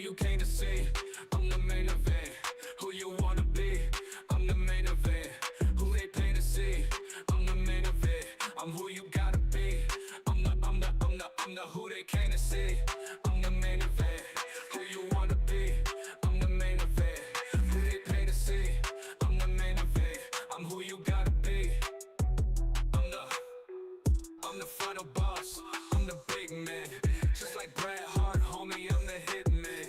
you came to see. I'm the main event. Who you wanna be? I'm the main event. Who they pay to see? I'm the main event. I'm who you gotta be. I'm the who they came to see. I'm the main event. Who you wanna be? I'm the main event. Who they pay to see? I'm the main event. I'm who you gotta be. I'm the final boss. I'm the big man. Just like Bret Hart, homie, I'm the hit man.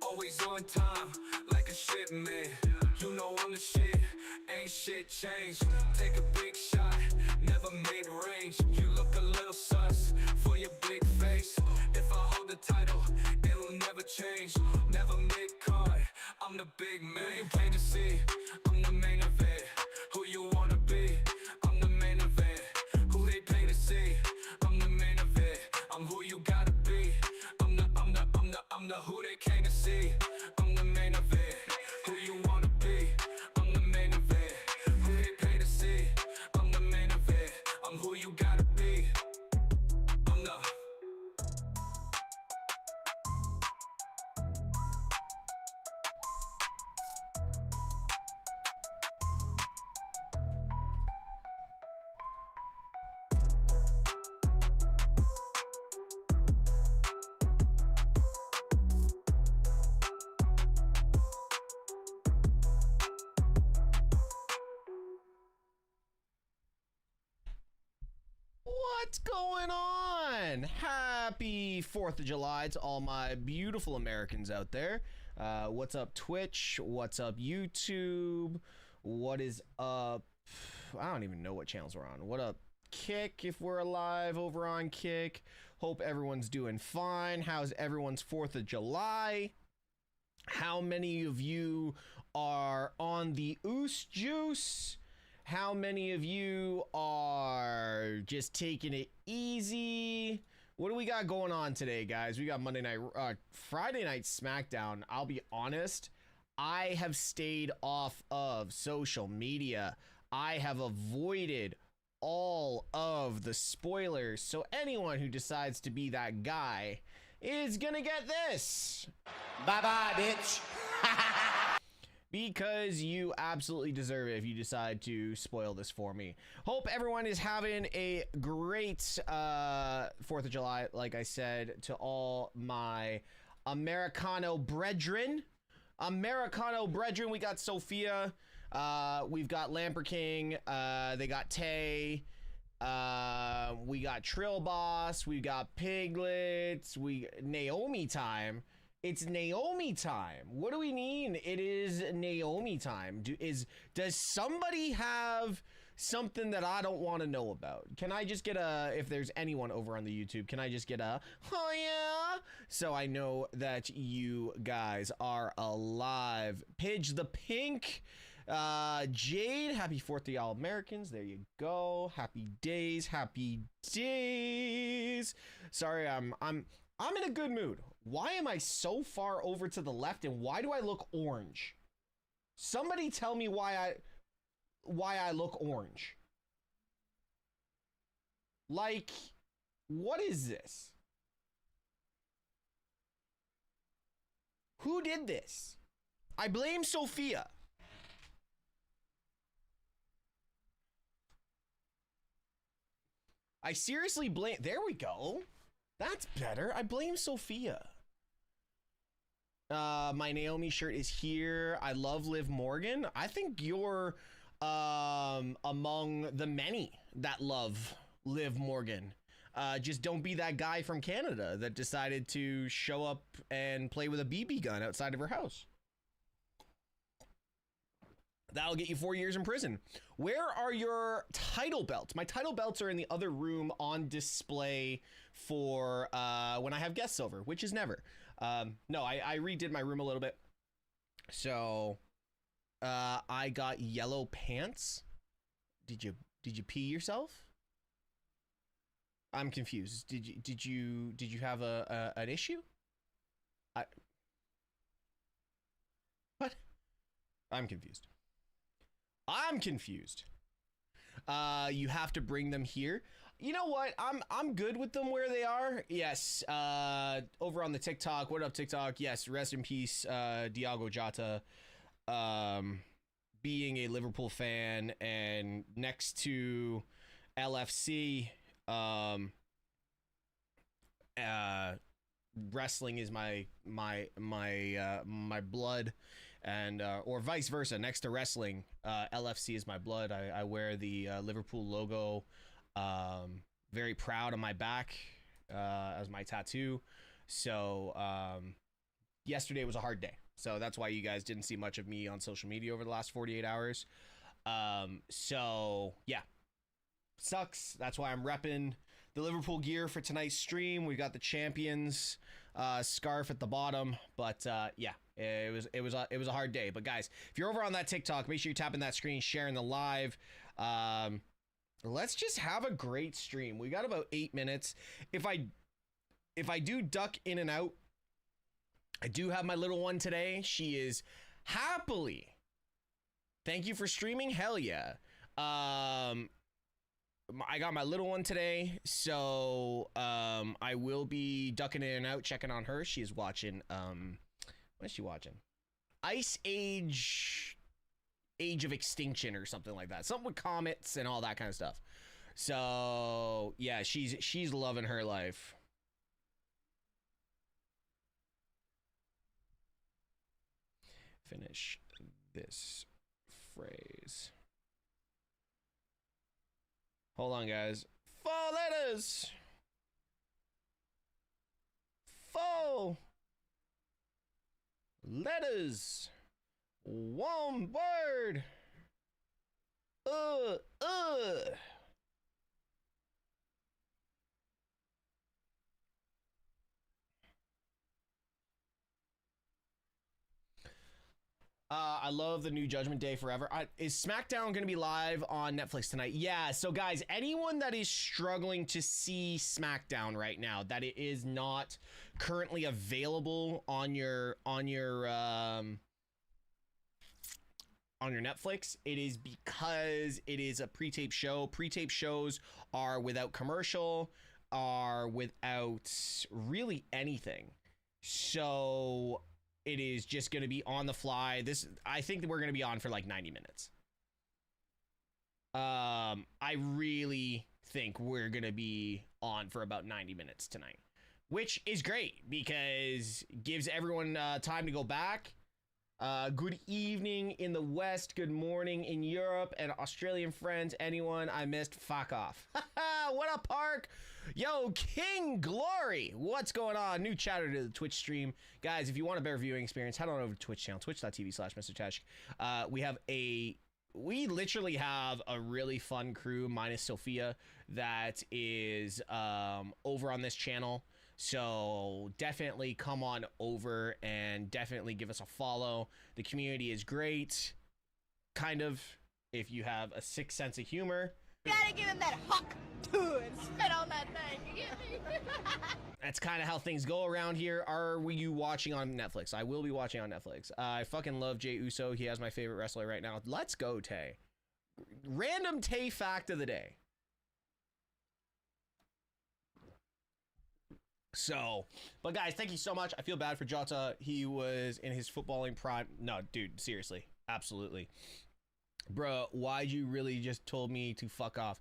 Always on time, like a shit man. You know I'm the shit, ain't shit changed. Take a big shot, never made range. You look a little sus for your big face. If I hold the title, it'll never change. Never mid-card, I'm the big man. You came to see, I'm the main event. Who you wanna be? I'm the main event. Who they pay to see? I'm the main event. I'm who you gotta be. I'm the who they came to see. I'm the main event. Who you wanna be? I'm the main event. Who they pay to see? I'm the main event. I'm who you gotta be. I'm the What's going on? Happy 4th of July to all my beautiful Americans out there. What's up, Twitch? What's up, YouTube? What is up? I don't even know what channels we're on. What up, Kick, if we're alive over on Kick? Hope everyone's doing fine. How's everyone's 4th of July? How many of you are on the Oos Juice? How many of you are just taking it easy? What do we got going on today, guys? We got Friday night Smackdown. I'll be honest, I have stayed off of social media. I have avoided all of the spoilers. So anyone who decides to be that guy is gonna get this. Bye-bye, bitch. Because you absolutely deserve it if you decide to spoil this for me. Hope everyone is having a great 4th of July, like I said, to all my Americano brethren. We got Sophia, we've got Lamper King, they got Tay, we got Trill Boss, we got Piglets, Naomi time. It's Naomi time. What do we mean? It is Naomi time. Does somebody have something that I don't want to know about? Can I just get if there's anyone over on the YouTube, can I just get oh yeah? So I know that you guys are alive. Pidge the Pink, Jade, happy 4th to y'all Americans. There you go. Happy days. Sorry, I'm in a good mood. Why am I so far over to the left, and why do I look orange? Somebody tell me why I look orange. Like, what is this? Who did this? I blame Sophia. I seriously blame. There we go. That's better. I blame Sophia. My Naomi shirt is here. I love Liv Morgan. I think you're among the many that love Liv Morgan. Just don't be that guy from Canada that decided to show up and play with a BB gun outside of her house. That'll get you 4 years in prison. Where are your title belts? My title belts are in the other room on display for when I have guests over, which is never. No, I redid my room a little bit. So I got yellow pants. Did you pee yourself? I'm confused. Did you have an issue? What? I'm confused. You have to bring them here. You know what? I'm good with them where they are. Yes. Over on the TikTok. What up, TikTok? Yes. Rest in peace, Diogo Jota. Being a Liverpool fan and next to LFC, wrestling is my blood, and or vice versa. Next to wrestling, LFC is my blood. I wear the Liverpool logo, very proud on my back as my tattoo. So yesterday was a hard day, so that's why you guys didn't see much of me on social media over the last 48 hours. So yeah, sucks. That's why I'm repping the Liverpool gear for tonight's stream. We got the champions scarf at the bottom, but yeah, it was a hard day. But guys, if you're over on that TikTok, make sure you're tapping that screen, sharing the live. Let's just have a great stream. We got about 8 minutes. If I do duck in and out, I do have my little one today. She is happily. Thank you for streaming. Hell yeah. I got my little one today, so I will be ducking in and out, checking on her. She is watching, what is she watching? Ice Age of Extinction or something like that. Something with comets and all that kind of stuff. So, yeah, she's loving her life. Finish this phrase. Hold on, guys. 4 letters. 4 letters. 1 word. I love the new Judgment Day forever. Is Smackdown going to be live on Netflix tonight? Yeah. So guys, anyone that is struggling to see Smackdown right now, that it is not currently available on your Netflix, it is because it is a pre-tape show. Pre-tape shows are without commercial, are without really anything. So it is just going to be on the fly. I think that we're going to be on for like 90 minutes. I really think we're going to be on for about 90 minutes tonight, which is great because gives everyone time to go back. Good evening in the West. Good morning in Europe and Australian friends. Anyone I missed, fuck off. What up, Park? Yo, King Glory. What's going on? New chatter to the Twitch stream. Guys, if you want a better viewing experience, head on over to Twitch channel, twitch.tv/MrTeshk. We literally have a really fun crew, minus Sophia, that is over on this channel. So definitely come on over and definitely give us a follow. The community is great, kind of, if you have a sick sense of humor. You gotta give him that huck too and spit on that thing. You get me? That's kind of how things go around here. Are you watching on Netflix? I will be watching on Netflix. I fucking love Jey Uso. He has my favorite wrestler right now. Let's go, Tay. Random Tay fact of the day. So, but guys, thank you so much. I feel bad for Jota. He was in his footballing prime. No, dude, seriously. Absolutely. Bro, why'd you really just told me to fuck off?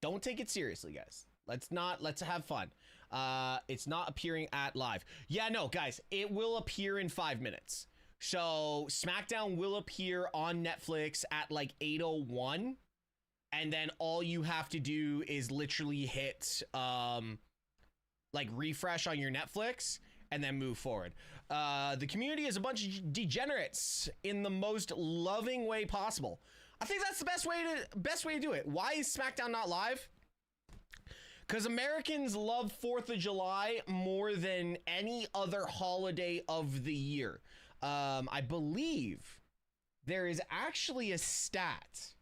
Don't take it seriously, guys. Let's have fun. It's not appearing at live. Yeah, no, guys, it will appear in 5 minutes. So Smackdown will appear on Netflix at like 8:01. And then all you have to do is literally hit, like refresh on your Netflix and then move forward. The community is a bunch of degenerates in the most loving way possible. I think that's the best way to do it. Why is Smackdown not live? Because Americans love 4th of July more than any other holiday of the year. I believe there is actually a stat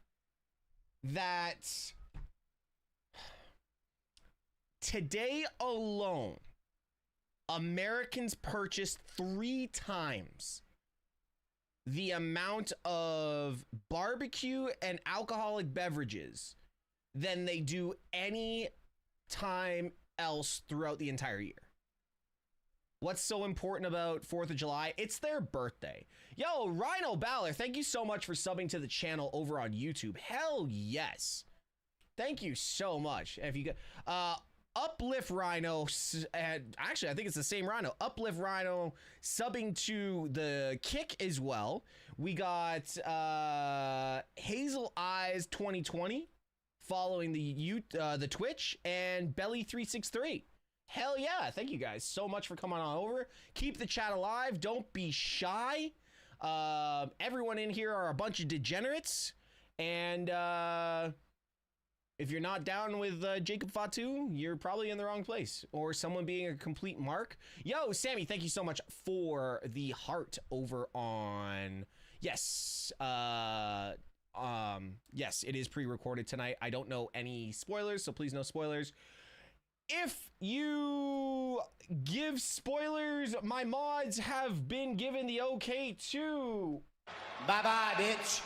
that today alone, Americans purchased 3 times the amount of barbecue and alcoholic beverages than they do any time else throughout the entire year. What's so important about 4th of July? It's their birthday. Yo, Rhino Balor, thank you so much for subbing to the channel over on YouTube. Hell yes. Thank you so much. If you Uplift Rhino, and actually I think it's the same Rhino. Uplift Rhino subbing to the Kick as well. We got Hazel Eyes 2020 following the Twitch, and Belly 363. Hell yeah, thank you guys so much for coming on over. Keep the chat alive, don't be shy. Everyone in here are a bunch of degenerates, and if you're not down with Jacob Fatu, you're probably in the wrong place, or someone being a complete mark. Yo, Sammy, thank you so much for the heart over on, yes, yes, it is pre-recorded tonight. I don't know any spoilers, so please no spoilers. If you give spoilers, my mods have been given the okay too. Bye-bye, bitch.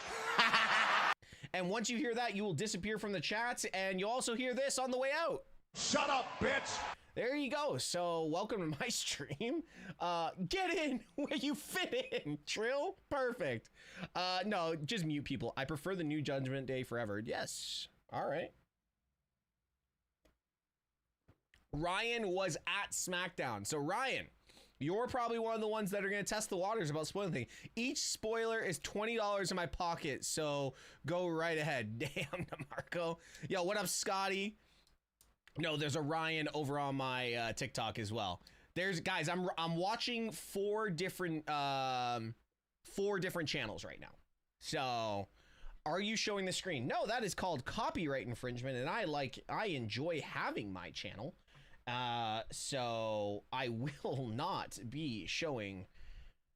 And once you hear that, you will disappear from the chats, and you'll also hear this on the way out. Shut up, bitch. There you go. So welcome to my stream. Get in where you fit in, Trill. Perfect. No, just mute people. I prefer the New Judgment Day forever. Yes. All right. Ryan was at Smackdown. So Ryan, you're probably one of the ones that are going to test the waters about spoiling things. Each spoiler is $20 in my pocket, so go right ahead. Damn, DeMarco. Yo, what up, Scotty? No, there's a Ryan over on my TikTok as well. There's guys, I'm watching four different channels right now. So, are you showing the screen? No, that is called copyright infringement, and I enjoy having my channel. So I will not be showing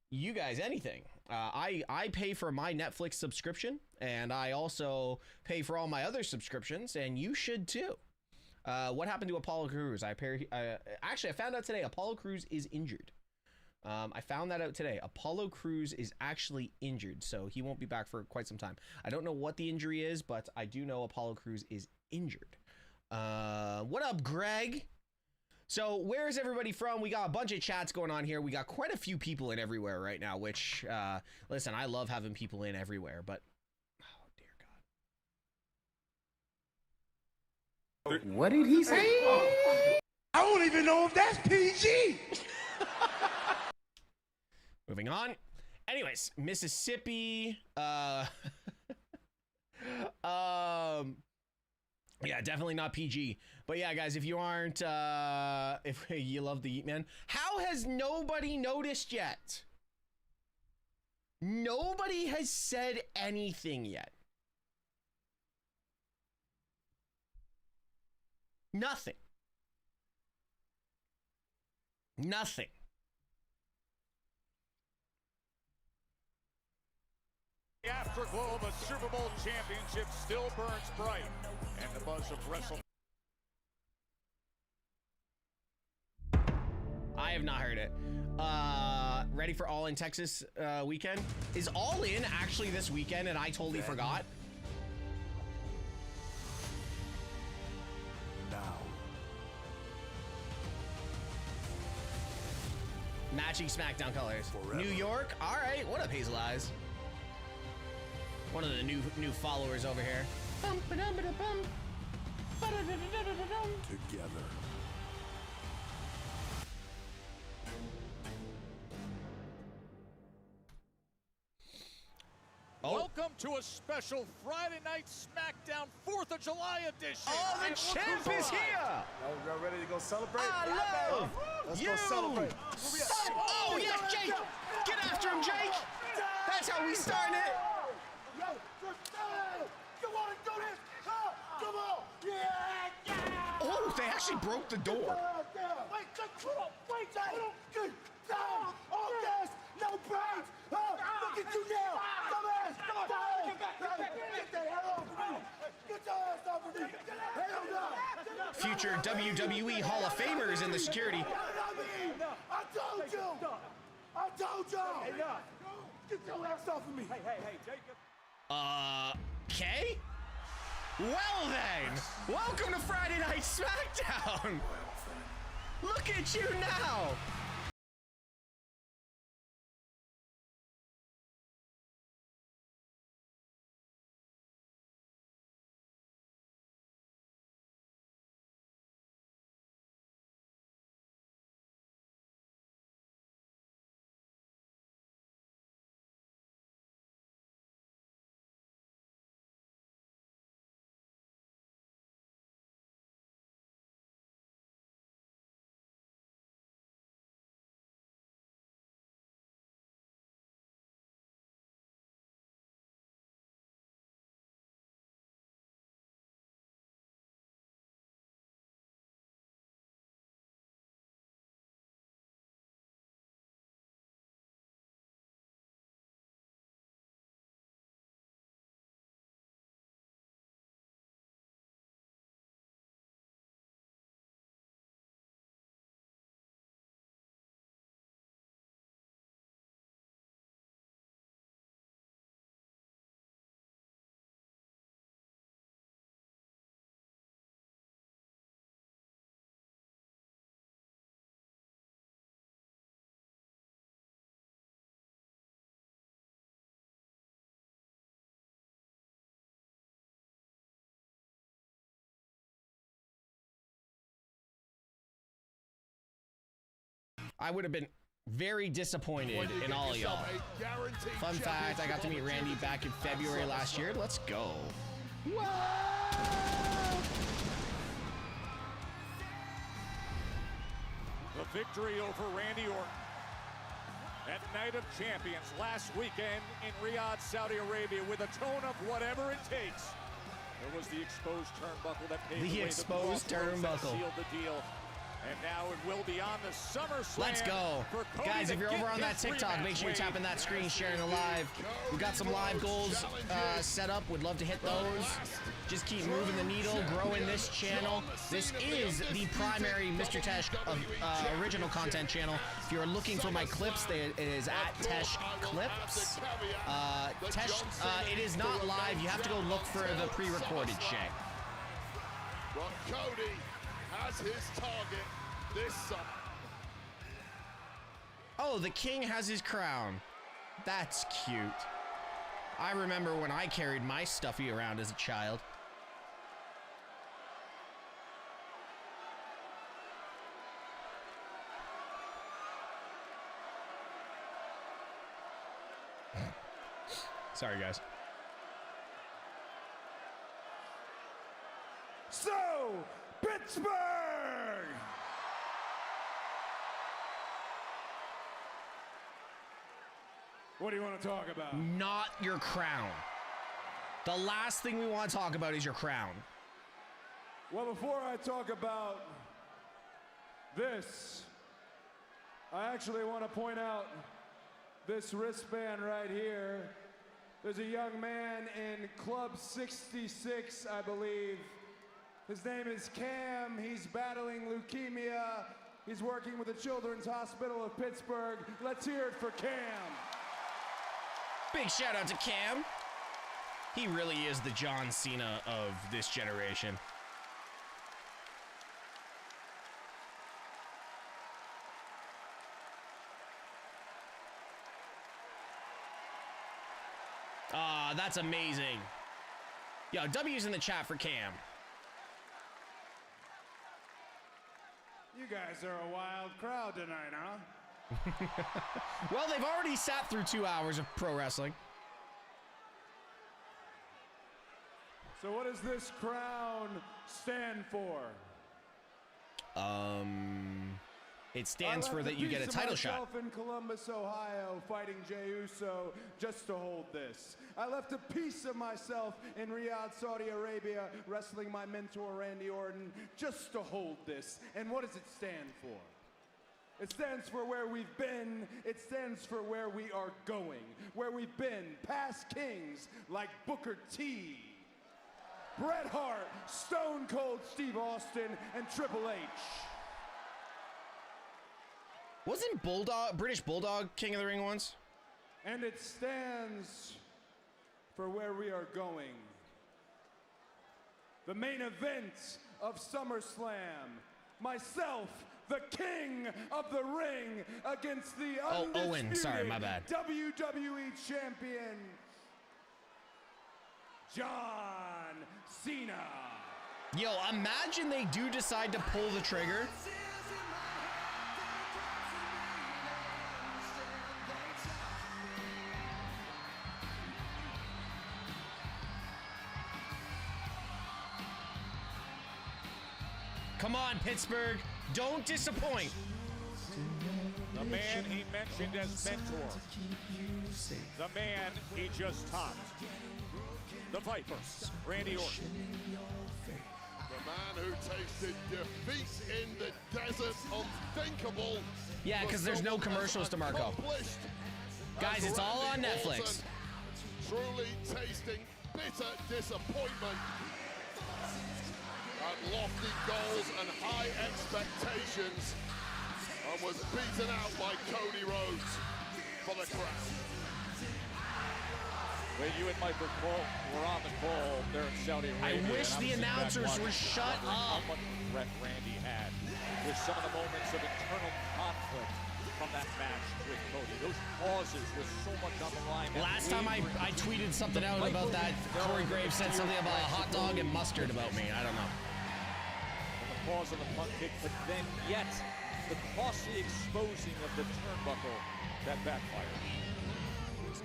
you guys anything. I pay for my Netflix subscription, and I also pay for all my other subscriptions, and you should too. What happened to Apollo Crews? Actually, I found out today Apollo Crews is injured. I found that out today. Apollo Crews is actually injured, so he won't be back for quite some time. I don't know what the injury is, but I do know Apollo Crews is injured. What up, Greg? So where's everybody from? We got a bunch of chats going on here. We got quite a few people in everywhere right now, which, listen, I love having people in everywhere, but, oh, dear God. What did he say? I don't even know if that's PG. Moving on. Anyways, Mississippi, yeah, definitely not PG. But yeah, guys, if you aren't, if you love the Yeet Man, how has nobody noticed yet? Nobody has said anything yet. Nothing. Nothing. The afterglow of a Super Bowl championship still burns bright, and the buzz of WrestleMania. I have not heard it. Ready for All In Texas weekend? Is All In actually this weekend and I totally forgot? Now. Matching Smackdown colors. Forever. New York? All right. What up, Hazel Eyes? One of the new followers over here. Together. Oh. Welcome to a special Friday night SmackDown 4th of July edition. Oh, the champ is here! Y'all ready to go celebrate? I love Let's you. go celebrate. Oh, yes, Jake! Get after him, Jake! That's how we start it! You want to do this? Huh? Come on! Yeah! Oh, they actually broke the door. Wait, wait, good. All gas, no brakes. Look at you now. Dumbass. Come on. Get the hell off of me. Get your ass off of me. Hell no. Future WWE Hall of Famers in the security. I told you. Hey, get your ass off of me. Hey, Jacob. Okay? Well then, welcome to Friday Night Smackdown. Look at you now. I would have been very disappointed in all of y'all. Fun fact, I got to meet Randy back in February last year. Let's go. The victory over Randy Orton at Night of Champions last weekend in Riyadh, Saudi Arabia, with a tone of whatever it takes. There was the exposed turnbuckle that paved the way. Exposed turnbuckle sealed the deal. And now it will be on the SummerSlam. Let's go. Guys, if you're over on that TikTok, make sure you're tapping that screen, sharing the live. We've got some live goals set up. Would love to hit those. Just keep moving the needle, growing this channel. This is the primary MrTeshk original content channel. If you're looking for my clips, it is at Tesh Clips. Tesh, it is not live. You have to go look for the pre-recorded shit. Well, Cody has his target this summer. Oh, the king has his crown. That's cute. I remember when I carried my stuffy around as a child. Sorry, guys. So, Pittsburgh! What do you want to talk about? Not your crown. The last thing we want to talk about is your crown. Well, before I talk about this, I actually want to point out this wristband right here. There's a young man in Club 66, I believe. His name is Cam. He's battling leukemia. He's working with the Children's Hospital of Pittsburgh. Let's hear it for Cam. Big shout out to Cam. He really is the John Cena of this generation. Ah, that's amazing. Yo, W's in the chat for Cam. You guys are a wild crowd tonight, huh? Well, they've already sat through 2 hours of pro wrestling. So what does this crown stand for? It stands for that you get a title shot. I left a piece of myself in Columbus, Ohio, fighting Jey Uso just to hold this. I left a piece of myself in Riyadh, Saudi Arabia, wrestling my mentor, Randy Orton, just to hold this. And what does it stand for? It stands for where we've been. It stands for where we are going. Where we've been, past kings like Booker T, Bret Hart, Stone Cold Steve Austin, and Triple H. Wasn't British Bulldog King of the Ring once? And it stands for where we are going. the main event of SummerSlam. Myself, the king of the ring, against the undisputed Owen, sorry, my bad. WWE champion, John Cena. Yo, imagine they do decide to pull the trigger. Come on, Pittsburgh. Don't disappoint. The man he mentioned as mentor. The man he just topped. The Viper, Randy Orton. The man who tasted defeat in the desert, unthinkable. Yeah, because there's no commercials to Marco. Guys, it's all on Netflix. Truly tasting bitter disappointment. Had lofty goals and high expectations, and was beaten out by Cody Rhodes for the crown. When you and Mike were on the call there in Saudi Arabia. I wish the announcers would shut up. How much regret Randy had with some of the moments of internal conflict from that match with Cody. Those pauses with so much on the line. Last time I tweeted something out about that, Corey Graves said something about a hot dog and mustard about me. I don't know. Pause on the punt kick, but then yet the costly exposing of the turnbuckle that backfired.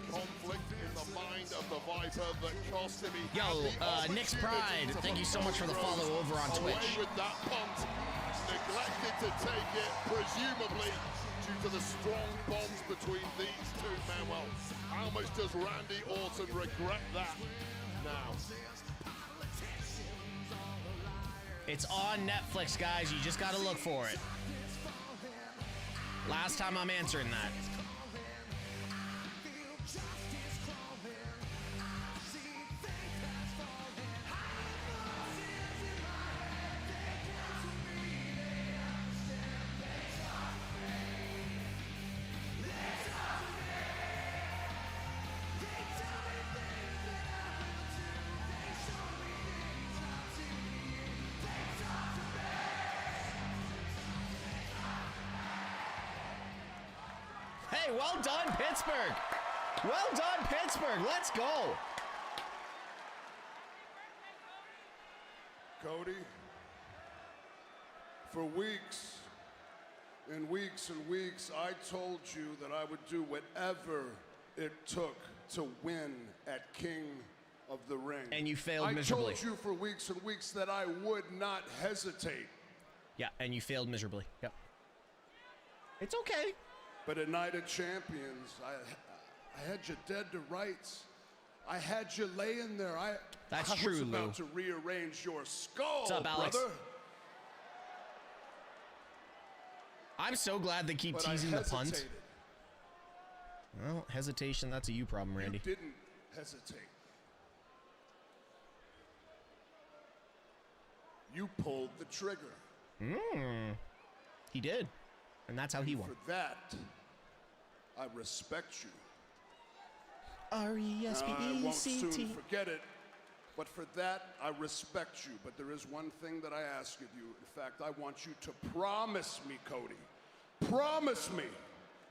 Conflict in the mind of the Viper that cost him. Yo, Nick's Pride, thank you so much for the follow over on Twitch. Away with that punt, neglected to take it, presumably due to the strong bonds between these two men. Well, how much does Randy Orton regret that now? It's on Netflix, guys. You just gotta look for it. Last time I'm answering that. Hey, well done, Pittsburgh. Well done, Pittsburgh. Let's go. Cody, for weeks and weeks and weeks, I told you that I would do whatever it took to win at King of the Ring. And you failed miserably. I told you for weeks and weeks that I would not hesitate. Yeah, and you failed miserably. Yep. It's okay. But at Night of Champions, I had you dead to rights. I had you laying there. That's I true, was about Lou. to rearrange your skull, What's up, Alex? brother. I'm so glad they keep But teasing I the punt. hesitated. Well, hesitation, that's a you problem, Randy. You didn't hesitate. You pulled the trigger. He did. And that's how he won. For that, I respect you. I won't soon R-E-S-P-E-C-T. forget it, but for that, I respect you. But there is one thing that I ask of you. In fact, I want you to promise me, Cody, promise me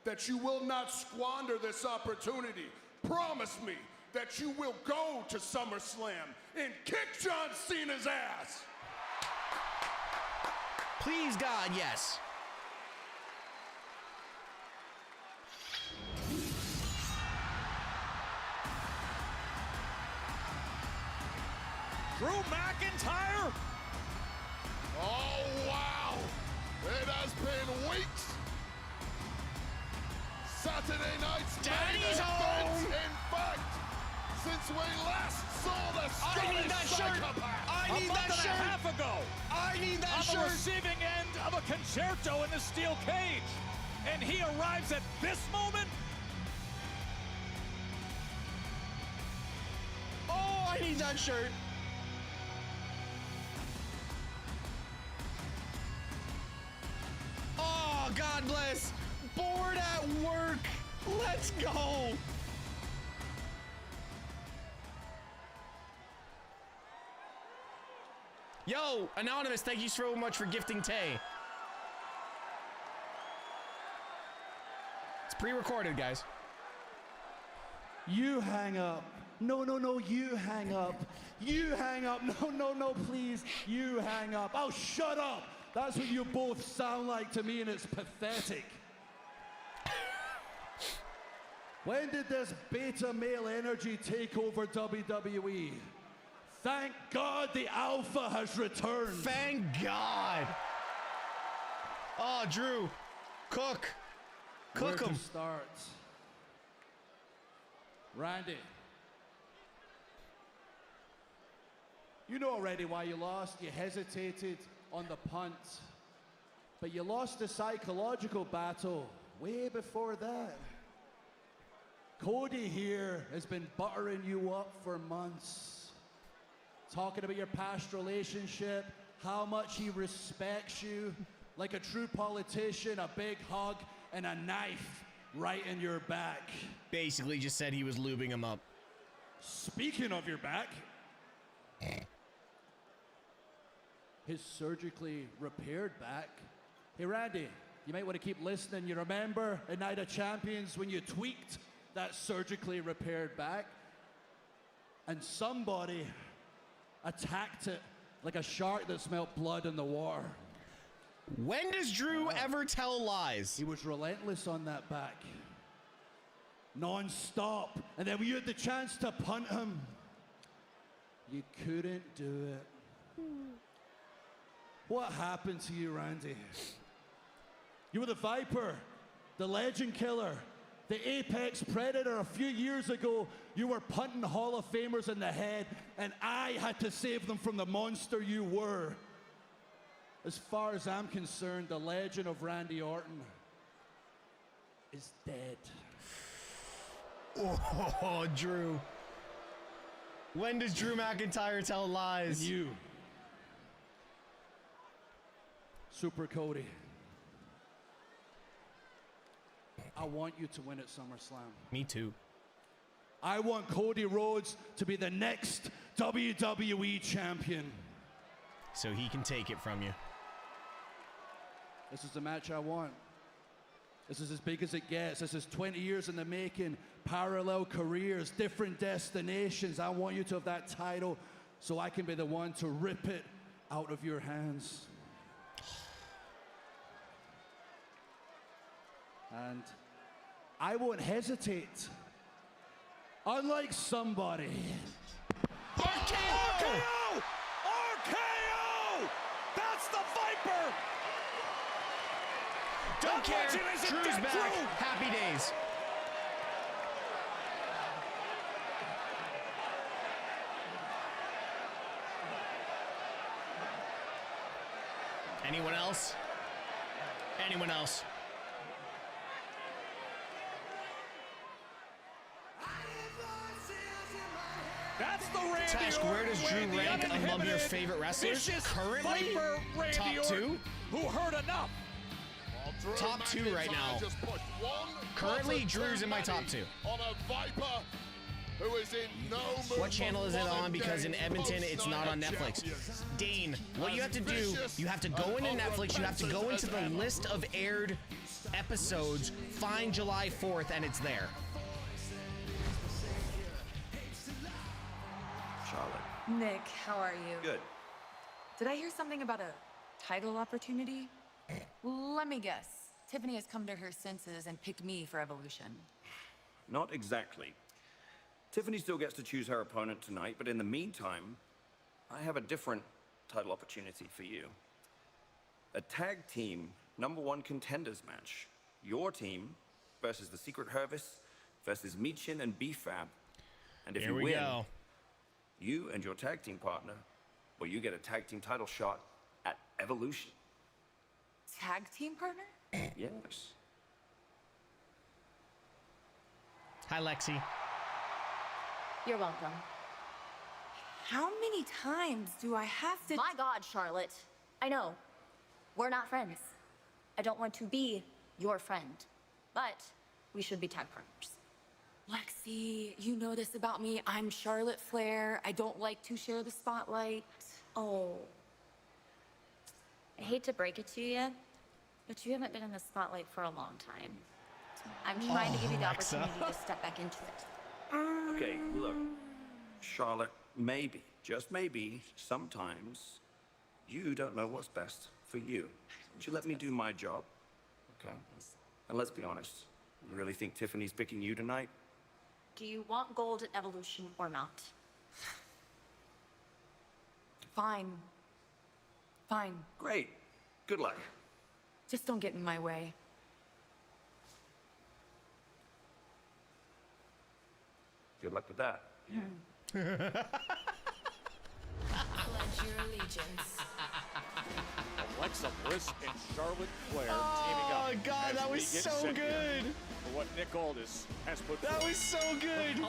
that you will not squander this opportunity. Promise me that you will go to SummerSlam and kick John Cena's ass. Please, God, yes. Drew McIntyre. Oh, wow. It has been weeks. Saturday night's Daddy's main event, home. in fact, since we last saw the I need that Scottish shirt. psychopath. I A need month that and a shirt. half ago. I need that On the shirt. receiving end of a concerto in the steel cage. And he arrives at this moment. Oh, I need that shirt. Oh, God bless. Bored at work. Let's go. Yo, Anonymous, thank you so much for gifting Tay. It's pre-recorded, guys. You hang up. No, no, no, you hang up. You hang up. No, no, no, please. You hang up. Oh, shut up. That's what you both sound like to me, and it's pathetic. When did this beta male energy take over WWE? Thank God the alpha has returned. Thank God. Oh, Drew, cook Where him. to start? Randy. You know already why you lost. You hesitated on the punt. But you lost the psychological battle way before that. Cody here has been buttering you up for months. Talking about your past relationship, how much he respects you. Like a true politician, a big hug, and a knife right in your back. Basically just said he was lubing him up. Speaking of your back, his surgically repaired back. Hey, Randy, you might want to keep listening. You remember at Night of Champions when you tweaked that surgically repaired back? And somebody attacked it like a shark that smelled blood in the water. When does Drew ever tell lies? He was relentless on that back. Non-stop. And then when you had the chance to punt him, you couldn't do it. What happened to you, Randy? You were the Viper, the Legend Killer, the Apex Predator. A few years ago, you were punting Hall of Famers in the head, and I had to save them from the monster you were. As far as I'm concerned, the legend of Randy Orton is dead. Oh, Drew. When does Drew McIntyre tell lies? And you, Super Cody, I want you to win at SummerSlam. Me too. I want Cody Rhodes to be the next WWE champion. So he can take it from you. This is the match I want. This is as big as it gets. This is 20 years in the making, parallel careers, different destinations. I want you to have that title so I can be the one to rip it out of your hands. And I won't hesitate. Unlike somebody. RKO! RKO! RKO! That's the Viper! Don't care. watching as it Drew's gets back. Drew. Happy days. Anyone else? Anyone else? That's the Randy Tesh, where does Drew Orton, rank Randy among your uninhibited, favorite wrestlers? vicious Currently, Viper Randy top Orton, two? who heard enough. Drew Top two right McIntyre now. just pushed one Currently, button Drew's too in my top many two. On a Viper who is in no mood What channel is it for on? modern Because in day Edmonton, it's not on post-night Netflix. champions. Dane, what you have to do, you have to go into Netflix, you have to go into the list of aired episodes, find July 4th, and it's there. Charlotte. Nick, how are you? Good. Did I hear something about a title opportunity? Let me guess. Tiffany has come to her senses and picked me for Evolution. Not exactly. Tiffany still gets to choose her opponent tonight, but in the meantime, I have a different title opportunity for you. A tag team #1 contenders match. Your team versus the Secret Service versus Michin and B-Fab. And if Here you we win, go. you and your tag team partner, well, you get a tag team title shot at Evolution. Tag team partner? Yes. Hi, Lexi. You're welcome. How many times do I have to? My God, Charlotte. I know. We're not friends. I don't want to be your friend. But we should be tag partners. Lexi, you know this about me. I'm Charlotte Flair. I don't like to share the spotlight. Oh, I hate to break it to you, but you haven't been in the spotlight for a long time. I'm trying to give you the Alexa. opportunity to step back into it. Okay, look, Charlotte, maybe, just maybe, sometimes you don't know what's best for you. Would you let me do my job? Okay. And let's be honest, you really think Tiffany's picking you tonight? Do you want gold at Evolution or not? Fine. Fine. Great. Good luck. Just don't get in my way. Good luck with that. Pledge your allegiance. Alexa Bliss and Charlotte Flair teaming up. Oh God, as that we was get so set good. For what Nick Aldis has put That forth. was so good.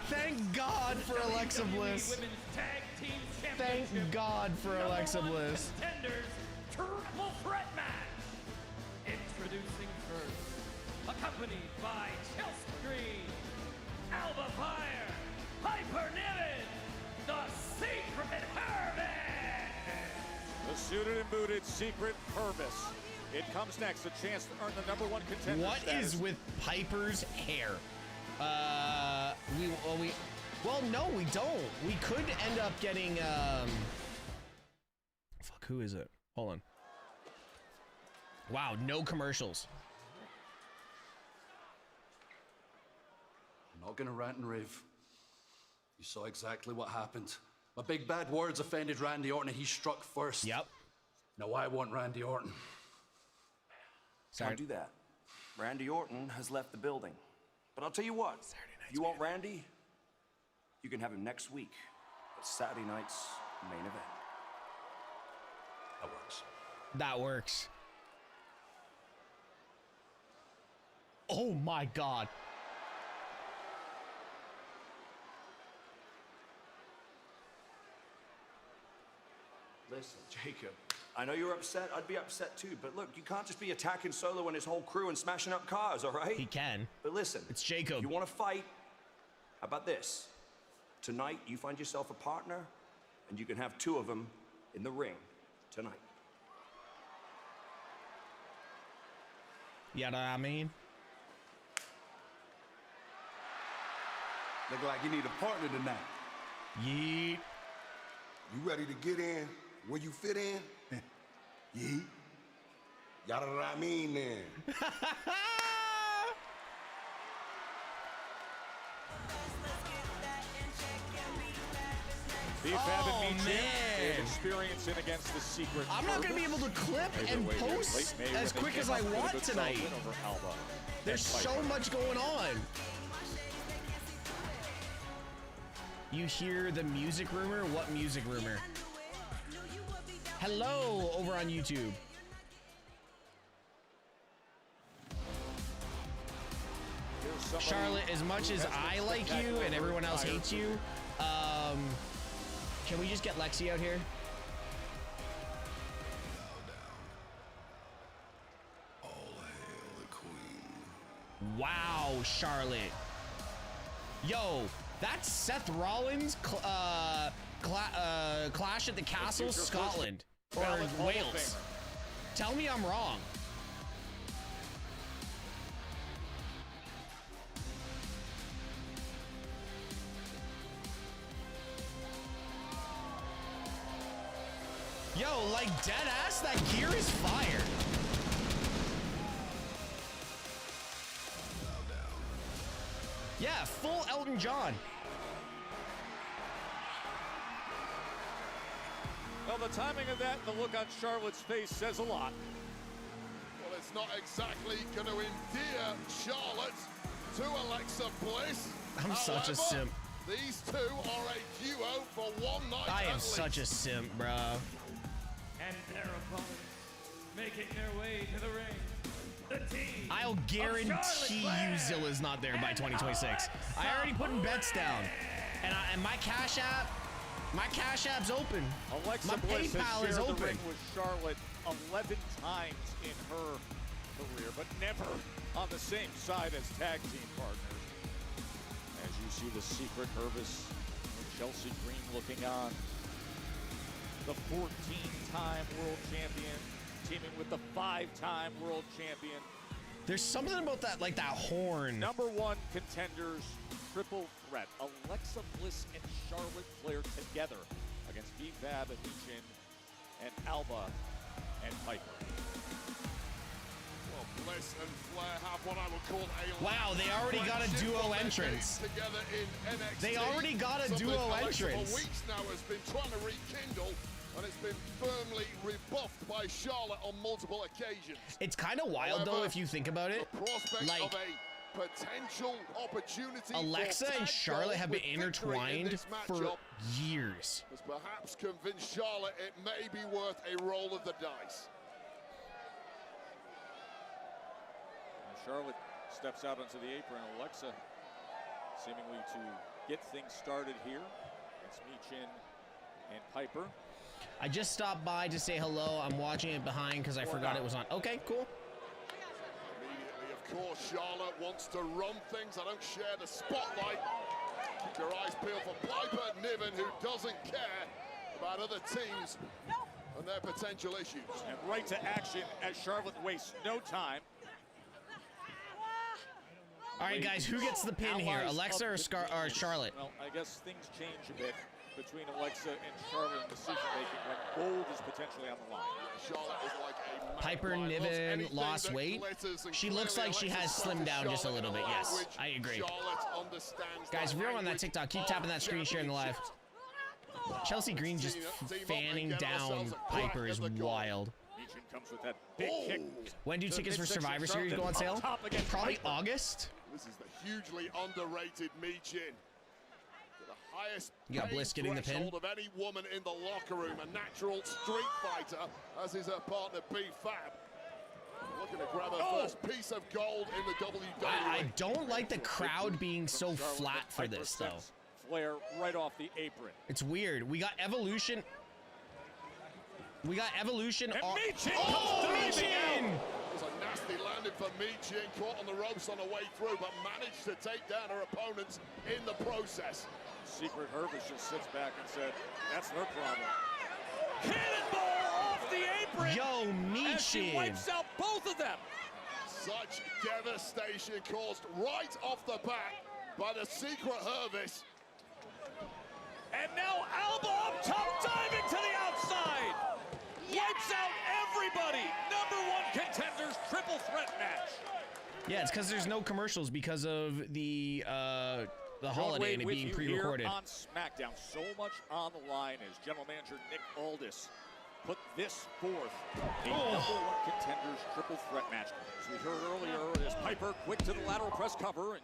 Thank God for Alexa Bliss. Thank God for Alexa Bliss. Contenders triple threat match. Introducing first, accompanied by Chelsea Green, Alba Fire, Piper Niven, the Secret Hermit. The suited and booted Secret Purvis. It comes next, a chance to earn the #1 contender What status. is with Piper's hair? Well, no, we don't. We could end up getting, fuck, who is it? Hold on. Wow, no commercials. I'm not gonna rant and rave. You saw exactly what happened. My big bad words offended Randy Orton and he struck first. Yep. Now I want Randy Orton. Can't do that. Randy Orton has left the building. But I'll tell you what, if you want Randy, you can have him next week at Saturday night's main event. That works. That works. Oh my God. Listen, Jacob, I know you're upset. I'd be upset too. But look, you can't just be attacking Solo and his whole crew and smashing up cars, all right? He can. But listen, It's Jacob. if you want to fight, how about this? Tonight, you find yourself a partner, and you can have 2 of them in the ring tonight. You know what I mean? Look like you need a partner tonight. Yeet. You ready to get in where you fit in? Yeet. Y'all know what I mean then. BFAB Oh, and Meat man. They have experience in against the Secret I'm not gonna be able to clip and post as quick as I want tonight. There's so much going on. You hear the music rumor? What music rumor? Hello, over on YouTube. Charlotte, as much as I like you and everyone else hates you, can we just get Lexi out here? Wow, Charlotte. Yo, that's Seth Rollins, Clash at the Castle, Scotland, or Wales. Tell me I'm wrong. Yo, like dead ass, that gear is fire. Yeah, full Elton John. Well, the timing of that and the look on Charlotte's face says a lot. Well, it's not exactly going to endear Charlotte to Alexa Bliss. I'm such a However, simp. These two are a duo for one night. I am at such a least. simp, bro. And their opponents making their way to the ring. The team. I'll guarantee you Zilla's not there by 2026. I already put bets down, and my Cash App's open. Alexa My Bliss PayPal has is shared the open. ring with Charlotte 11 times in her career, but never on the same side as tag team partners. As you see the Secret Purvis, Chelsea Green looking on. the 14-time world champion, teaming with the 5-time world champion. There's something about that, like that horn. Number 1 contenders, triple threat. Alexa Bliss and Charlotte Flair together against B-Fab, Michin, and Alba and Piper. Well, Bliss and Flair have what I would call a Wow, they already got a duo entrance. Together in NXT. They already got a Something duo Alexa entrance. for weeks now has been trying to rekindle, and it's been firmly rebuffed by Charlotte on multiple occasions. It's kind of wild, though, if you think about it. The prospect Like, of a potential opportunity Alexa for and tag Charlotte gold have been with victory in intertwined this for matchup years. has perhaps convinced Charlotte it may be worth a roll of the dice. Charlotte steps out onto the apron. Alexa seemingly to get things started here. It's Michin and Piper. I just stopped by to say hello. I'm watching it behind because I forgot it was on. Okay, cool. Immediately, of course, Charlotte wants to run things. I don't share the spotlight. Keep your eyes peeled for Piper Niven, who doesn't care about other teams and their potential issues. And right to action as Charlotte wastes no time. All right, guys, who gets the pin here? Alexa or Charlotte? Well, I guess things change a bit between Alexa and Charlotte in decision-making when gold is potentially on the line. Charlotte is like a Piper Niven lost weight. She looks like she has slimmed down just a little bit. Yes, I agree. Guys, if you're on that TikTok, keep tapping that screen, sharing the live. Chelsea Green just fanning down Piper is wild. Michin comes with that big kick. When do tickets for Survivor Series go on sale? Probably August. This is the hugely underrated Michin. The highest You got Bliss getting the pin. threshold of any woman in the locker room, a natural street fighter, as is her partner B-Fab. Looking to grab her first piece of gold in the WWE. I don't like the crowd being so flat for this, though. Flair right off the apron. It's weird. We got Evolution. We got Evolution. And Michin oh, comes diving Michin! It was a nasty landing for Michin, caught on the ropes on the way through, but managed to take down her opponents in the process. Secret Hervish just sits back and said, that's her problem. Cannonball off the apron! Yo, Michin! As she wipes out both of them! Such devastation caused right off the bat by the Secret Hervish. And now Alba up top, diving to the outside! Wipes out everybody! #1 contenders triple threat match. Yeah, it's because there's no commercials because of the holiday and it being pre-recorded. On Smackdown, so much on the line as General Manager Nick Aldis put this forth. A #1 contenders triple threat match. As we heard earlier, as Piper quick to the lateral press cover, and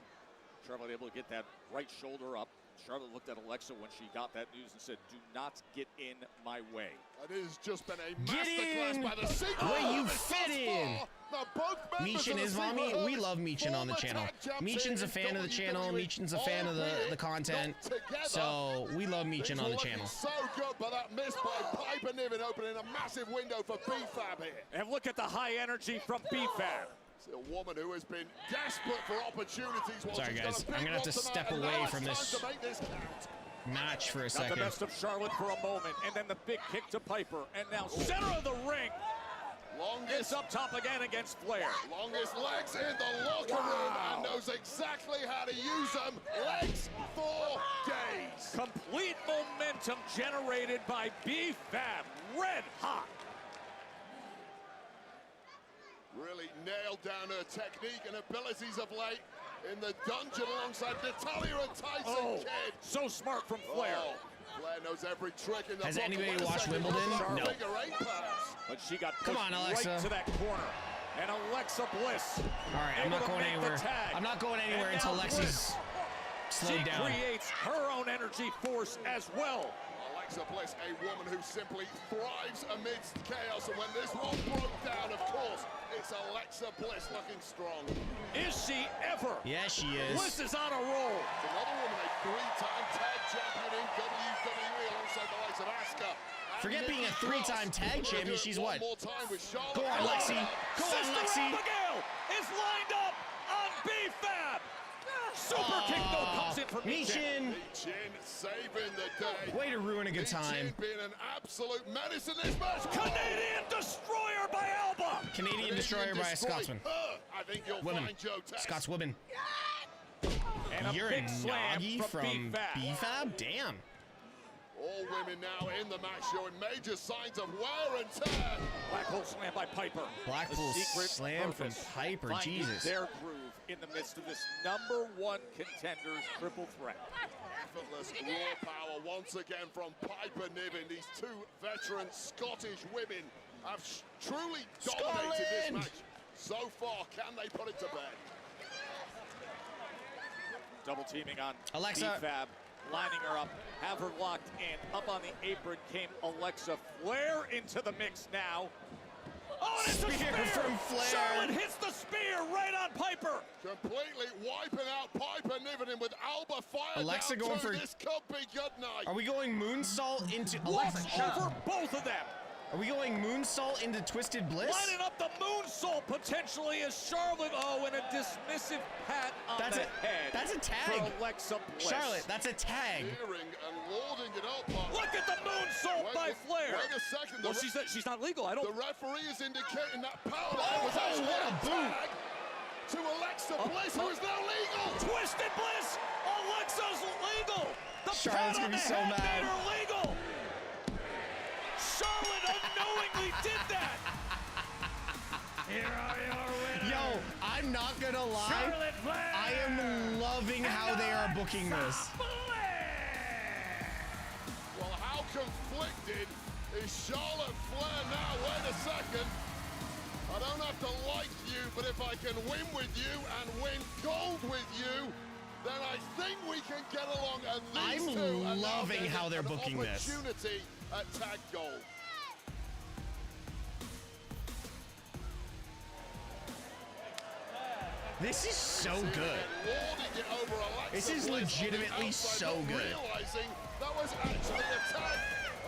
Charlotte able to get that right shoulder up. Charlotte looked at Alexa when she got that news and said, do not get in my way. It has just been a Get masterclass in by the Secret where you Hervish fit thus in. far. Now, both members Michin of the is Secret mommy. We Hervish, love Michin on the former channel. tag champs Michin's a in fan of the channel. WWE, Michin's a fan of the content. together. So we love Michin Things on were the looking channel. So good, but that miss by Piper Niven opening a massive window for B-Fab here. And look at the high energy from B-Fab. It's a woman who has been desperate for opportunities. While Sorry, she's guys. got a big I'm gonna have to one tonight, step and now away it's from time this to make this count. match for a Got the second. best of Charlotte for a moment, and then the big kick to Piper, and now center of the ring. It's up top again against Flair. Longest legs in the locker room and knows exactly how to use them. Legs for days. Complete momentum generated by B-Fab. Red hot. Really nailed down her technique and abilities of late in the dungeon alongside Natalia and Tyson Kidd. So smart from Flair. Oh, Flair knows every trick in the Has book. anybody Wait a watched second, Wimbledon? what's that No. figure eight pass? But she got Come pushed on, Alexa. right to that corner. And Alexa Bliss. All right, I'm able not to going make the anywhere. tag. I'm not going anywhere And until now Lexi's slowed She down. creates her own energy force as well. Alexa Bliss, a woman who simply thrives amidst chaos. And when this one broke down, of course, it's Alexa Bliss looking strong. Is she ever? Yes, she is. Bliss is on a roll. It's another woman, a three-time tag champion in WWE alongside the likes of Asuka. Forget being a three-time tag champion. She's what? One more time with Charlotte. Go on, Lexi. Go on, Sister Lexi. Abigail is lined up on B-Fab. Super kick though comes in from Michin. Michin saving the day. Way to ruin a good time. Michin being an absolute menace in this match. Canadian Destroyer by Alba. Canadian Destroyer by a Scotsman. I think you'll Women. find Joe Test. Scots women. And a You're big slam Nagi from from BFAB. BFAB? Damn. All women now in the match showing major signs of wear and tear. Blackpool slam by Piper. Blackpool The secret slam from purpose, Piper, finding Jesus. their groove in the midst of this #1 contenders triple threat. Effortless raw power once again from Piper Niven. These two veteran Scottish women have truly dominated this Scotland! match. So far, can they put it to bed? Double teaming on Alexa. BFAB, lining her up, have her locked in. Up on the apron came Alexa Flair into the mix now. Oh, and it's a Spear spear from Flair. Charlotte hits the spear right on Piper. Completely wiping out Piper Niven with Alba fire Alexa down going two. for- This could be good night. Are we going moonsault into Walks Alexa? Shut over up. both of them. Are we going moonsault into Twisted Bliss? Lining up the moonsault potentially as Charlotte. Oh, and a dismissive pat on That's the a- head. that's a tag. For Alexa Bliss. Charlotte, that's a tag. Spearing and loading it up. But Look at the moonsault by Flair. Wait a second. Well, she said she's not legal. I don't. The referee is indicating that power Oh, was actually what a a boot. tag to Alexa Bliss, who is now legal. Twisted Bliss. Alexa's legal. The Charlotte's pat on gonna be the so head mad. made her legal. Charlotte unknowingly did that. Here are your winners. Yo, I'm not gonna lie. Charlotte Flair. I am loving how they are booking this. Well, how conflicted is Charlotte Flair now? Wait a second. I don't have to like you, but if I can win with you and win gold with you, then I think we can get along. And these I'm two are now loving getting how they're an booking this. opportunity at tag gold. This is so good. Lording it over Alexa This is Bliss on the legitimately outside, so not good. Realizing that was actually a tag.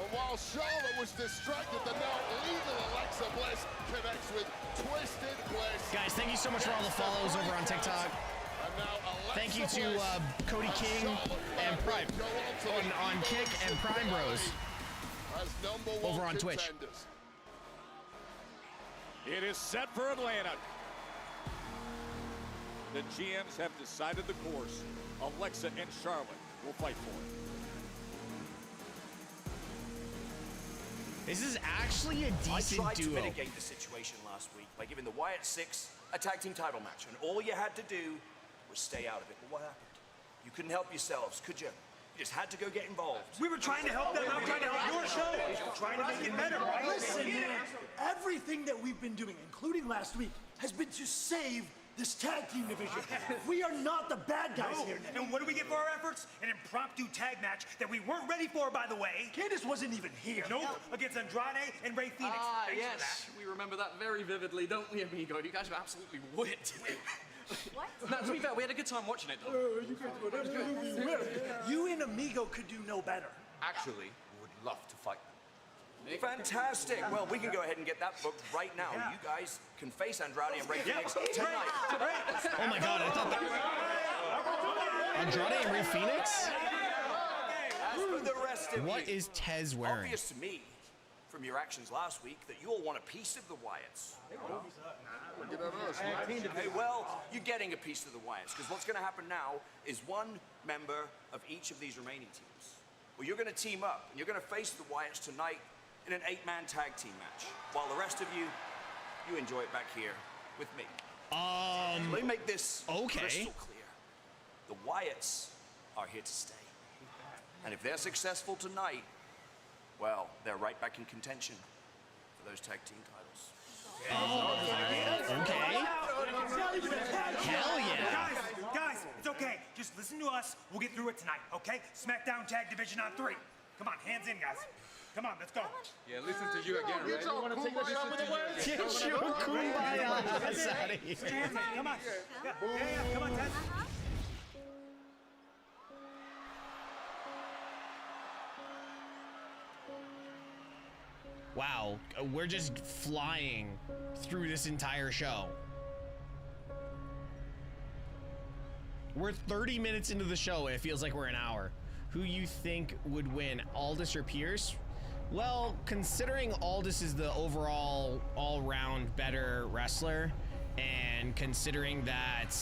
And while Charlotte was distracted, the now legal Alexa Bliss connects with Twisted Bliss. Guys, thank you so much for all the follows over on TikTok. And now Alexa Thank you to Bliss Cody King and Prime on Kick and Prime Bros as #1 over on Twitch. contenders. It is set for Atlanta. The GMs have decided the course. Alexa and Charlotte will fight for it. This is actually a I decent tried to duo. mitigate the situation last week by giving the Wyatt Six a tag team title match, and all you had to do was stay out of it. But what happened? You couldn't help yourselves, could you? You just had to go get involved. We were trying to help them out, trying to help your show. We're trying to make it better, right? Listen, man, everything that we've been doing, including last week, has been to save this tag team division. We are not the bad guys here. And what do we get for our efforts? An impromptu tag match that we weren't ready for, by the way. Candace wasn't even here. Nope, against Andrade and Ray Phoenix. Ah, Thanks for yes. We remember that very vividly, don't we, amigo? You guys were absolutely whipped. What? No, to be fair, we had a good time watching it, though. You and Amigo could do no better. Actually, would love to fight them. Fantastic. Well, we can go ahead and get that booked right now. You guys can face Andrade and Ray Phoenix tonight. Oh my god, I thought that Andrade and Ray Phoenix? As for the rest of What you, is Tez wearing? obvious to me from your actions last week that you all want a piece of the Wyatts. Hey, well, you're getting a piece of the Wyatts, because what's going to happen now is one member of each of these remaining teams. Well, you're going to team up, and you're going to face the Wyatts tonight in an 8-man tag team match, while the rest of you enjoy it back here with me. Let me make this crystal clear. The Wyatts are here to stay. And if they're successful tonight, well, they're right back in contention for those tag team titles. Okay. Hell yeah. Guys, it's okay. Just listen to us. We'll get through it tonight, okay? Smackdown Tag Division on 3. Come on, hands in, guys. Come on, let's go. Yeah, listen to you again, right? You want to take this Get your kumbaya ass out of here. Hands in, come on. Yeah, come on, Tess. Wow, we're just flying through this entire show. We're 30 minutes into the show. It feels like we're an hour. Who you think would win, Aldis or Pierce? Well, considering Aldis is the overall all-round better wrestler, and considering that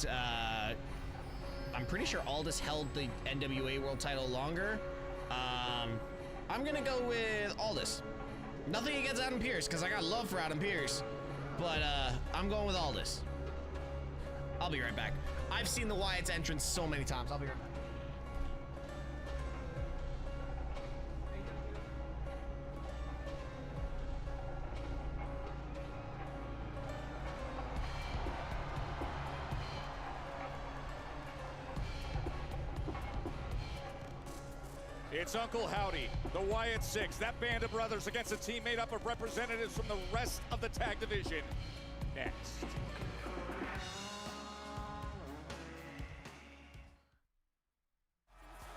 I'm pretty sure Aldis held the NWA World Title longer, I'm gonna go with Aldis. Nothing against Adam Pearce, because I got love for Adam Pearce, but I'm going with Aldis. I'll be right back. I've seen the Wyatt's entrance so many times. I'll be right back. It's Uncle Howdy, the Wyatt Six, that band of brothers against a team made up of representatives from the rest of the tag division. Next.